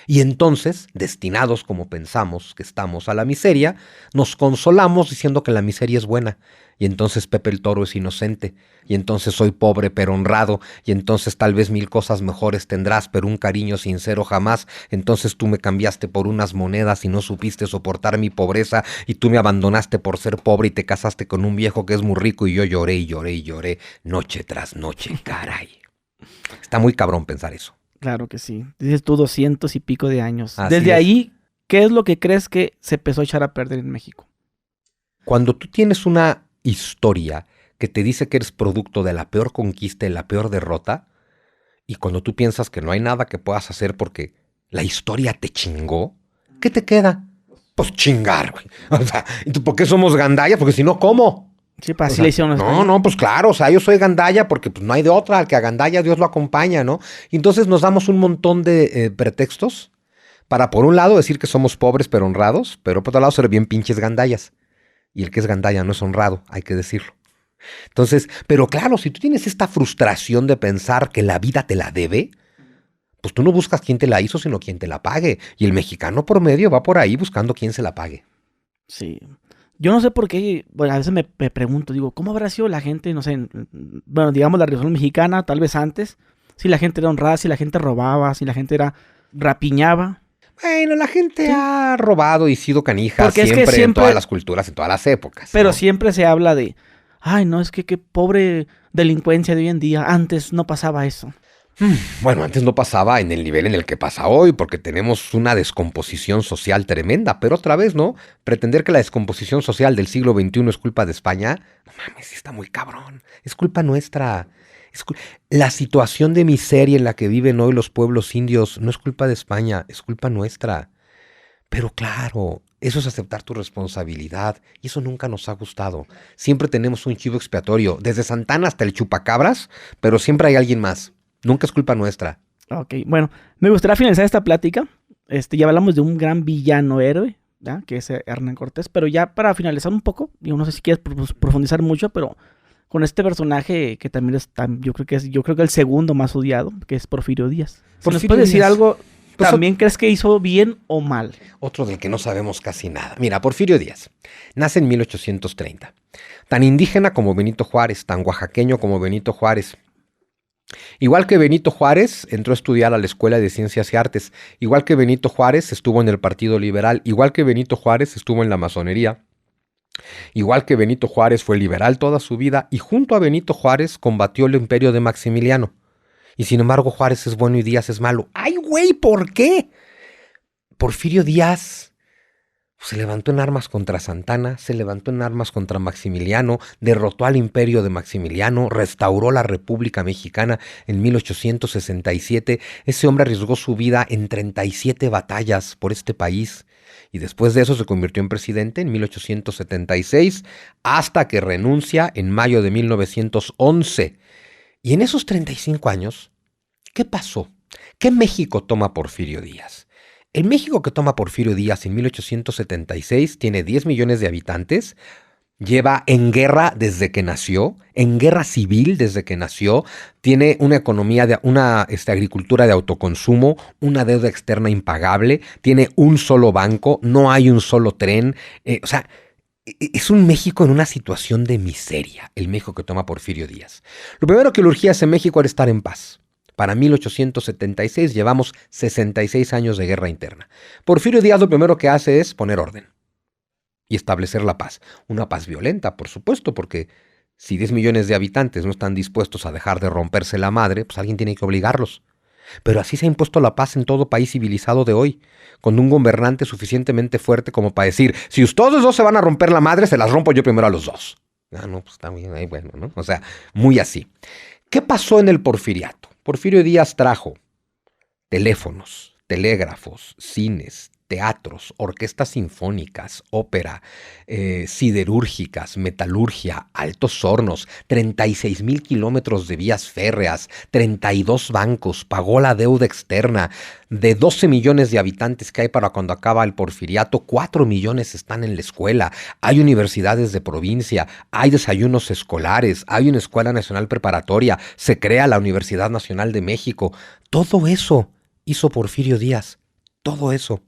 Y entonces, destinados como pensamos que estamos a la miseria, nos consolamos diciendo que la miseria es buena. Y entonces Pepe el Toro es inocente. Y entonces soy pobre pero honrado. Y entonces tal vez 1000 cosas mejores tendrás, pero un cariño sincero jamás. Entonces tú me cambiaste por unas monedas y no supiste soportar mi pobreza. Y tú me abandonaste por ser pobre y te casaste con un viejo que es muy rico. Y yo lloré y lloré y lloré noche tras noche, caray. Está muy cabrón pensar eso. Claro que sí. Dices tú 200 y pico de años. Así Desde es. ahí, ¿qué es lo que crees que se empezó a echar a perder en México? Cuando tú tienes una historia que te dice que eres producto de la peor conquista y la peor derrota, y cuando tú piensas que no hay nada que puedas hacer porque la historia te chingó, ¿qué te queda? Pues chingar, güey. O sea, ¿y tú por qué somos gandallas? Porque si no, ¿cómo? Sí, pues así le hicieron. No, pues claro, o sea, yo soy gandalla porque pues, no hay de otra, al que a gandalla Dios lo acompaña, ¿no? Y entonces nos damos un montón de pretextos para, por un lado, decir que somos pobres pero honrados, pero por otro lado, ser bien pinches gandallas. Y el que es gandalla no es honrado, hay que decirlo. Entonces, pero claro, si tú tienes esta frustración de pensar que la vida te la debe, pues tú no buscas quién te la hizo, sino quién te la pague. Y el mexicano promedio va por ahí buscando quién se la pague. Sí. Yo no sé por qué, bueno, a veces me pregunto, digo, ¿cómo habrá sido la gente, no sé, bueno, digamos la Revolución Mexicana, tal vez antes, si la gente era honrada, si la gente robaba, si la gente rapiñaba? Bueno, la gente ha robado y sido canija Porque siempre, es que en todas las culturas, en todas las épocas. Pero ¿no? siempre se habla de, ay, no, es que qué pobre delincuencia de hoy en día, antes no pasaba eso. Bueno, antes no pasaba en el nivel en el que pasa hoy, porque tenemos una descomposición social tremenda, pero otra vez, ¿no? Pretender que la descomposición social del siglo XXI es culpa de España, no mames, está muy cabrón, es culpa nuestra. La situación de miseria en la que viven hoy los pueblos indios no es culpa de España, es culpa nuestra. Pero claro, eso es aceptar tu responsabilidad y eso nunca nos ha gustado. Siempre tenemos un chivo expiatorio, desde Santana hasta el chupacabras, pero siempre hay alguien más. Nunca es culpa nuestra. Ok, bueno, me gustaría finalizar esta plática. Ya hablamos de un gran villano héroe, ¿ya? Que es Hernán Cortés, pero ya para finalizar un poco, yo no sé si quieres profundizar mucho, pero con este personaje que también es yo creo que el segundo más odiado, que es Porfirio Díaz. ¿Nos puedes decir algo? Pues, ¿También crees que hizo bien o mal? Otro del que no sabemos casi nada. Mira, Porfirio Díaz nace en 1830. Tan indígena como Benito Juárez, tan oaxaqueño como Benito Juárez. Igual que Benito Juárez, entró a estudiar a la Escuela de Ciencias y Artes. Igual que Benito Juárez, estuvo en el Partido Liberal. Igual que Benito Juárez, estuvo en la masonería. Igual que Benito Juárez, fue liberal toda su vida. Y junto a Benito Juárez, combatió el imperio de Maximiliano. Y sin embargo, Juárez es bueno y Díaz es malo. ¡Ay, güey! ¿Por qué? Porfirio Díaz se levantó en armas contra Santana, se levantó en armas contra Maximiliano, derrotó al imperio de Maximiliano, restauró la República Mexicana en 1867. Ese hombre arriesgó su vida en 37 batallas por este país. Y después de eso se convirtió en presidente en 1876, hasta que renuncia en mayo de 1911. Y en esos 35 años, ¿qué pasó? ¿Qué México toma Porfirio Díaz? El México que toma Porfirio Díaz en 1876 tiene 10 millones de habitantes, lleva en guerra desde que nació, en guerra civil desde que nació, tiene una economía, una agricultura de autoconsumo, una deuda externa impagable, tiene un solo banco, no hay un solo tren, o sea, es un México en una situación de miseria, el México que toma Porfirio Díaz. Lo primero que le urgía a ese México era estar en paz. Para 1876 llevamos 66 años de guerra interna. Porfirio Díaz lo primero que hace es poner orden. y establecer la paz. Una paz violenta, por supuesto, porque si 10 millones de habitantes no están dispuestos a dejar de romperse la madre, pues alguien tiene que obligarlos. Pero así se ha impuesto la paz en todo país civilizado de hoy, con un gobernante suficientemente fuerte como para decir, si ustedes dos se van a romper la madre, se las rompo yo primero a los dos. Ah, no, pues está bien, ahí bueno, ¿no? O sea, muy así. ¿Qué pasó en el Porfiriato? Porfirio Díaz trajo teléfonos, telégrafos, cines, teatros, orquestas sinfónicas, ópera, siderúrgicas, metalurgia, altos hornos, 36,000 kilómetros de vías férreas, 32 bancos, pagó la deuda externa. De 12 millones de habitantes que hay para cuando acaba el Porfiriato, 4 millones están en la escuela, hay universidades de provincia, hay desayunos escolares, hay una escuela nacional preparatoria, se crea la Universidad Nacional de México. Todo eso hizo Porfirio Díaz, todo eso.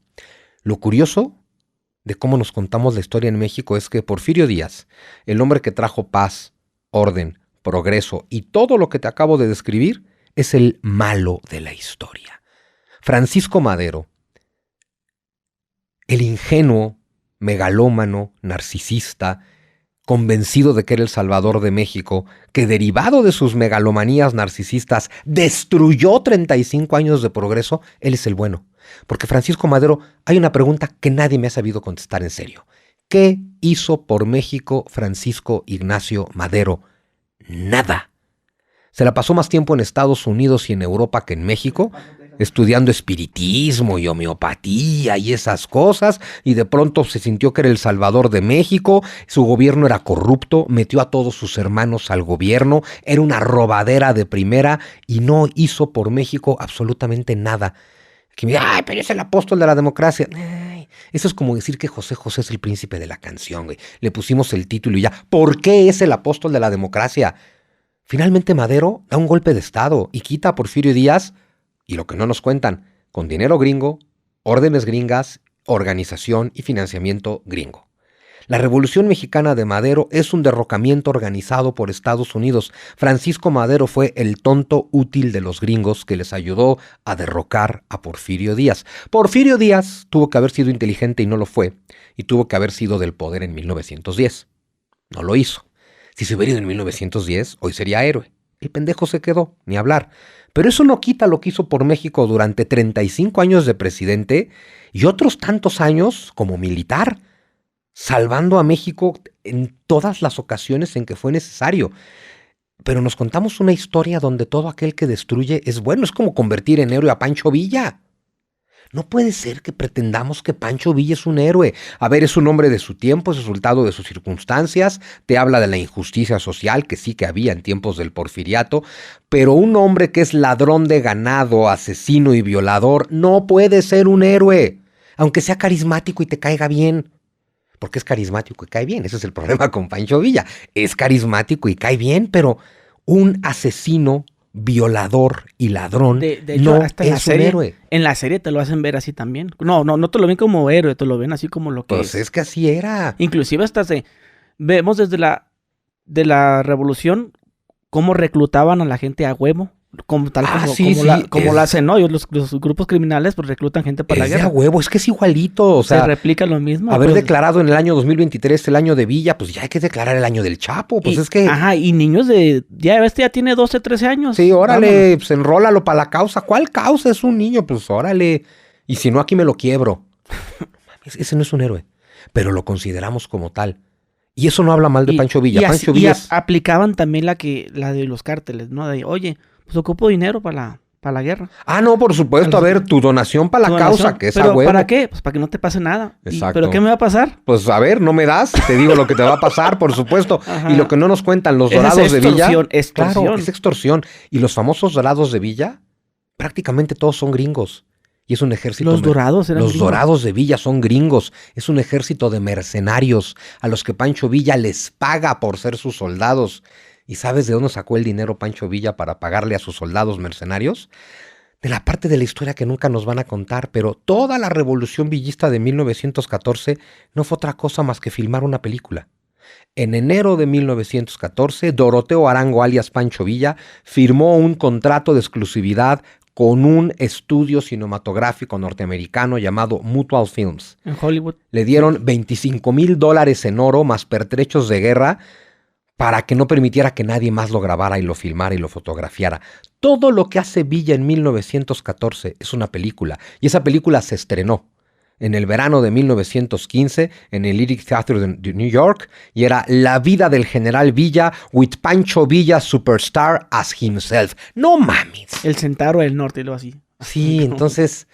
Lo curioso de cómo nos contamos la historia en México es que Porfirio Díaz, el hombre que trajo paz, orden, progreso y todo lo que te acabo de describir, es el malo de la historia. Francisco Madero, el ingenuo, megalómano, narcisista, convencido de que era el salvador de México, que derivado de sus megalomanías narcisistas destruyó 35 años de progreso, él es el bueno. Porque Francisco Madero, hay una pregunta que nadie me ha sabido contestar en serio. ¿Qué hizo por México Francisco Ignacio Madero? Nada. Se la pasó más tiempo en Estados Unidos y en Europa que en México, estudiando espiritismo y homeopatía y esas cosas, y de pronto se sintió que era el salvador de México, su gobierno era corrupto, metió a todos sus hermanos al gobierno, era una robadera de primera y no hizo por México absolutamente nada. Que me diga, ay, pero es el apóstol de la democracia. Ay, eso es como decir que José José es el príncipe de la canción, güey. Le pusimos el título y ya. ¿Por qué es el apóstol de la democracia? Finalmente Madero da un golpe de estado y quita a Porfirio Díaz, y lo que no nos cuentan, con dinero gringo, órdenes gringas, organización y financiamiento gringo. La Revolución Mexicana de Madero es un derrocamiento organizado por Estados Unidos. Francisco Madero fue el tonto útil de los gringos que les ayudó a derrocar a Porfirio Díaz. Porfirio Díaz tuvo que haber sido inteligente y no lo fue, y tuvo que haber sido del poder en 1910. No lo hizo. Si se hubiera ido en 1910, hoy sería héroe. El pendejo se quedó, ni hablar. Pero eso no quita lo que hizo por México durante 35 años de presidente y otros tantos años como militar, salvando a México en todas las ocasiones en que fue necesario. Pero nos contamos una historia donde todo aquel que destruye es bueno. Es como convertir en héroe a Pancho Villa. No puede ser que pretendamos que Pancho Villa es un héroe. A ver, es un hombre de su tiempo, es resultado de sus circunstancias, te habla de la injusticia social que sí que había en tiempos del Porfiriato, pero un hombre que es ladrón de ganado, asesino y violador, no puede ser un héroe, aunque sea carismático y te caiga bien. Porque es carismático y cae bien, ese es el problema con Pancho Villa. Es carismático y cae bien, pero un asesino, violador y ladrón de hecho, no hasta es un héroe. En la serie te lo hacen ver así también. No te lo ven como héroe, te lo ven así como lo que Pues es que así era. Inclusive hasta vemos desde de la revolución cómo reclutaban a la gente a huevo. Como lo hacen, ¿no? Los grupos criminales pues reclutan gente para la guerra. Es de a huevo, es que es igualito. O sea, se replica lo mismo. Haber declarado en el año 2023 el año de Villa, pues ya hay que declarar el año del Chapo. Pues es que. Ajá, y niños ya tiene 12, 13 años. Sí, órale, vámonos. Pues enrólalo para la causa. ¿Cuál causa? Es un niño, pues órale. Y si no, aquí me lo quiebro. Ese no es un héroe, pero lo consideramos como tal. Y eso no habla mal de Pancho Villa. Pancho Villa aplicaban también la de los cárteles, ¿no? De, oye, pues ocupo dinero para la guerra. Ah, no, por supuesto. A ver, tu donación para la causa, que es a huevo. ¿Para qué? Pues para que no te pase nada. Exacto. ¿Pero qué me va a pasar? Pues a ver, no me das, te digo lo que te va a pasar, por supuesto. Ajá. Y lo que no nos cuentan, los dorados de Villa. Claro, es extorsión. Y los famosos dorados de Villa, prácticamente todos son gringos. Y es un ejército. Los dorados eran gringos. Los dorados de Villa son gringos. Es un ejército de mercenarios a los que Pancho Villa les paga por ser sus soldados. ¿Y sabes de dónde sacó el dinero Pancho Villa para pagarle a sus soldados mercenarios? De la parte de la historia que nunca nos van a contar, pero toda la revolución villista de 1914 no fue otra cosa más que filmar una película. En enero de 1914, Doroteo Arango, alias Pancho Villa, firmó un contrato de exclusividad con un estudio cinematográfico norteamericano llamado Mutual Films. En Hollywood. Le dieron $25,000 en oro más pertrechos de guerra para que no permitiera que nadie más lo grabara y lo filmara y lo fotografiara. Todo lo que hace Villa en 1914 es una película, y esa película se estrenó en el verano de 1915 en el Lyric Theater de New York, y era La vida del general Villa with Pancho Villa superstar as himself. ¡No mames! El Centauro del Norte, lo así. Sí, entonces,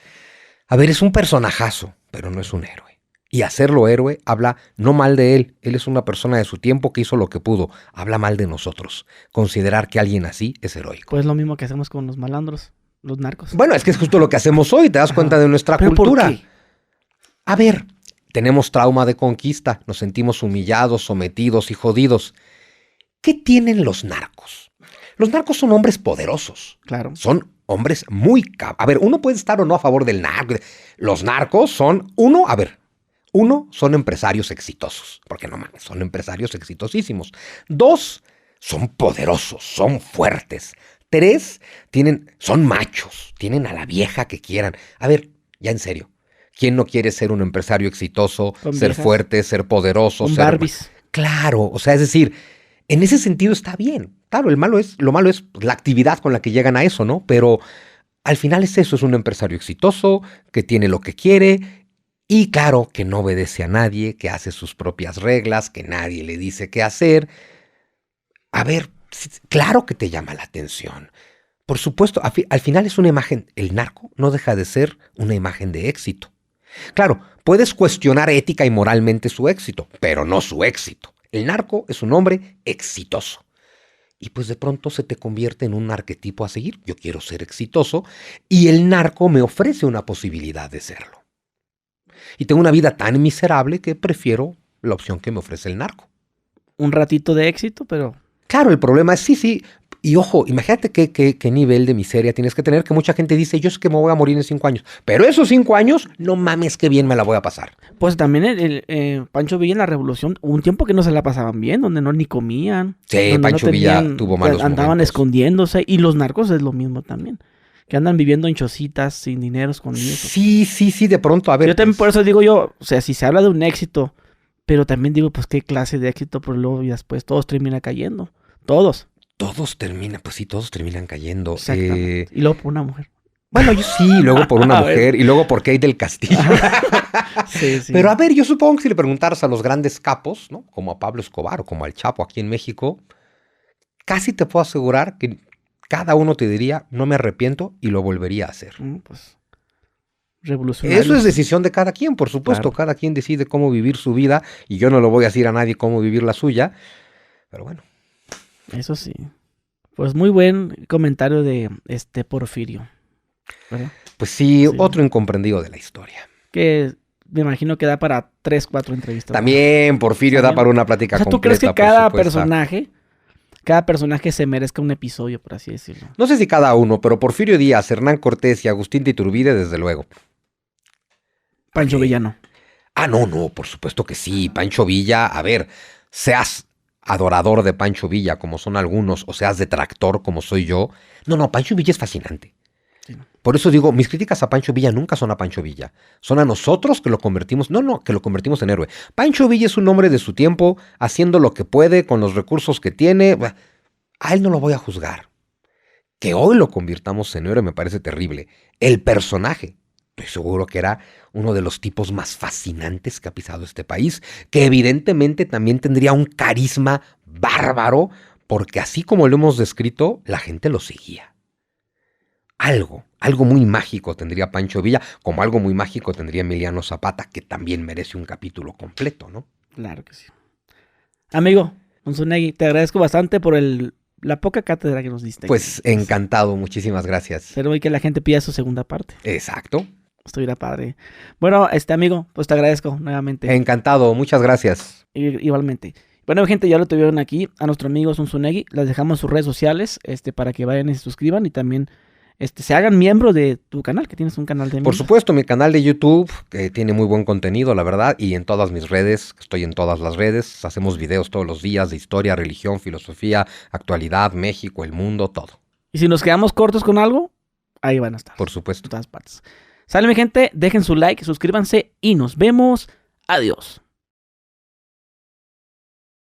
a ver, es un personajazo, pero no es un héroe. Y hacerlo héroe habla no mal de él. Él es una persona de su tiempo que hizo lo que pudo. Habla mal de nosotros. Considerar que alguien así es heroico. Pues lo mismo que hacemos con los malandros, los narcos. Bueno, es que es justo lo que hacemos hoy. Te das cuenta de nuestra cultura. ¿Por qué? A ver, tenemos trauma de conquista. Nos sentimos humillados, sometidos y jodidos. ¿Qué tienen los narcos? Los narcos son hombres poderosos. Claro. Son hombres muy... A ver, uno puede estar o no a favor del narco. Los narcos son... Uno, son empresarios exitosos, porque no mames, son empresarios exitosísimos. 2, son poderosos, son fuertes. 3, son machos, tienen a la vieja que quieran. A ver, ya en serio, ¿quién no quiere ser un empresario exitoso, ser fuerte, ser poderoso? Con Barbies. Claro, o sea, es decir, en ese sentido está bien. Claro, lo malo es la actividad con la que llegan a eso, ¿no? Pero al final es eso, es un empresario exitoso, que tiene lo que quiere. Y claro, que no obedece a nadie, que hace sus propias reglas, que nadie le dice qué hacer. A ver, claro que te llama la atención. Por supuesto, al final es una imagen. El narco no deja de ser una imagen de éxito. Claro, puedes cuestionar ética y moralmente su éxito, pero no su éxito. El narco es un hombre exitoso. Y pues de pronto se te convierte en un arquetipo a seguir. Yo quiero ser exitoso y el narco me ofrece una posibilidad de serlo. Y tengo una vida tan miserable que prefiero la opción que me ofrece el narco. Un ratito de éxito, pero... Claro, el problema es sí. Y ojo, imagínate qué nivel de miseria tienes que tener, que mucha gente dice, yo es que me voy a morir en 5 años. Pero esos 5 años, no mames, qué bien me la voy a pasar. Pues también Pancho Villa en la Revolución, hubo un tiempo que no se la pasaban bien, donde no ni comían. Sí, Pancho Villa tuvo malos andaban momentos. Escondiéndose, y los narcos es lo mismo también. Que andan viviendo en chocitas, sin dinero, escondidos. Sí, de pronto, a ver. Yo también por eso digo yo, o sea, si se habla de un éxito, pero también digo, pues, ¿qué clase de éxito? Pues luego y después todos terminan cayendo. Todos. Todos terminan cayendo. Exactamente. Y luego por una mujer. Bueno, yo sí, luego por una mujer, y luego por Kate del Castillo. Sí. Pero a ver, yo supongo que si le preguntaras a los grandes capos, ¿no? Como a Pablo Escobar o como al Chapo aquí en México, casi te puedo asegurar que cada uno te diría, no me arrepiento y lo volvería a hacer. Pues, revolucionario. Eso es decisión de cada quien, por supuesto. Claro. Cada quien decide cómo vivir su vida y yo no le voy a decir a nadie cómo vivir la suya. Pero bueno. Eso sí. Pues muy buen comentario de Porfirio, ¿verdad? Pues sí, otro incomprendido de la historia. Que me imagino que da para 3, 4 entrevistas. También Porfirio da para una plática completa. ¿Tú crees que cada personaje se merezca un episodio, por así decirlo? No sé si cada uno, pero Porfirio Díaz, Hernán Cortés y Agustín de Iturbide, desde luego. Pancho Villa no. No, por supuesto que sí. Pancho Villa, a ver, seas adorador de Pancho Villa, como son algunos, o seas detractor, como soy yo. No, Pancho Villa es fascinante. Sí. Por eso digo, mis críticas a Pancho Villa nunca son a Pancho Villa. Son a nosotros que lo convertimos, que lo convertimos en héroe. Pancho Villa es un hombre de su tiempo, haciendo lo que puede, con los recursos que tiene. A él no lo voy a juzgar. Que hoy lo convirtamos en héroe me parece terrible. El personaje, estoy seguro que era uno de los tipos más fascinantes que ha pisado este país, que evidentemente también tendría un carisma bárbaro, porque así como lo hemos descrito, la gente lo seguía. Algo muy mágico tendría Pancho Villa, como algo muy mágico tendría Emiliano Zapata, que también merece un capítulo completo, ¿no? Claro que sí. Amigo Unzunegui, te agradezco bastante por la poca cátedra que nos diste. Pues encantado, muchísimas gracias. Pero hoy que la gente pida su segunda parte. Exacto. Estuviera padre. Bueno, amigo, pues te agradezco nuevamente. Encantado, muchas gracias. Igualmente. Bueno, gente, ya lo tuvieron aquí a nuestro amigo Unzunegui. Les dejamos sus redes sociales para que vayan y se suscriban y también se hagan miembros de tu canal, que tienes un canal de miembros. Por supuesto, mi canal de YouTube, que tiene muy buen contenido, la verdad, y en todas mis redes, estoy en todas las redes, hacemos videos todos los días de historia, religión, filosofía, actualidad, México, el mundo, todo. Y si nos quedamos cortos con algo, ahí van a estar. Por supuesto. En todas partes. Sale, mi gente, dejen su like, suscríbanse y nos vemos. Adiós.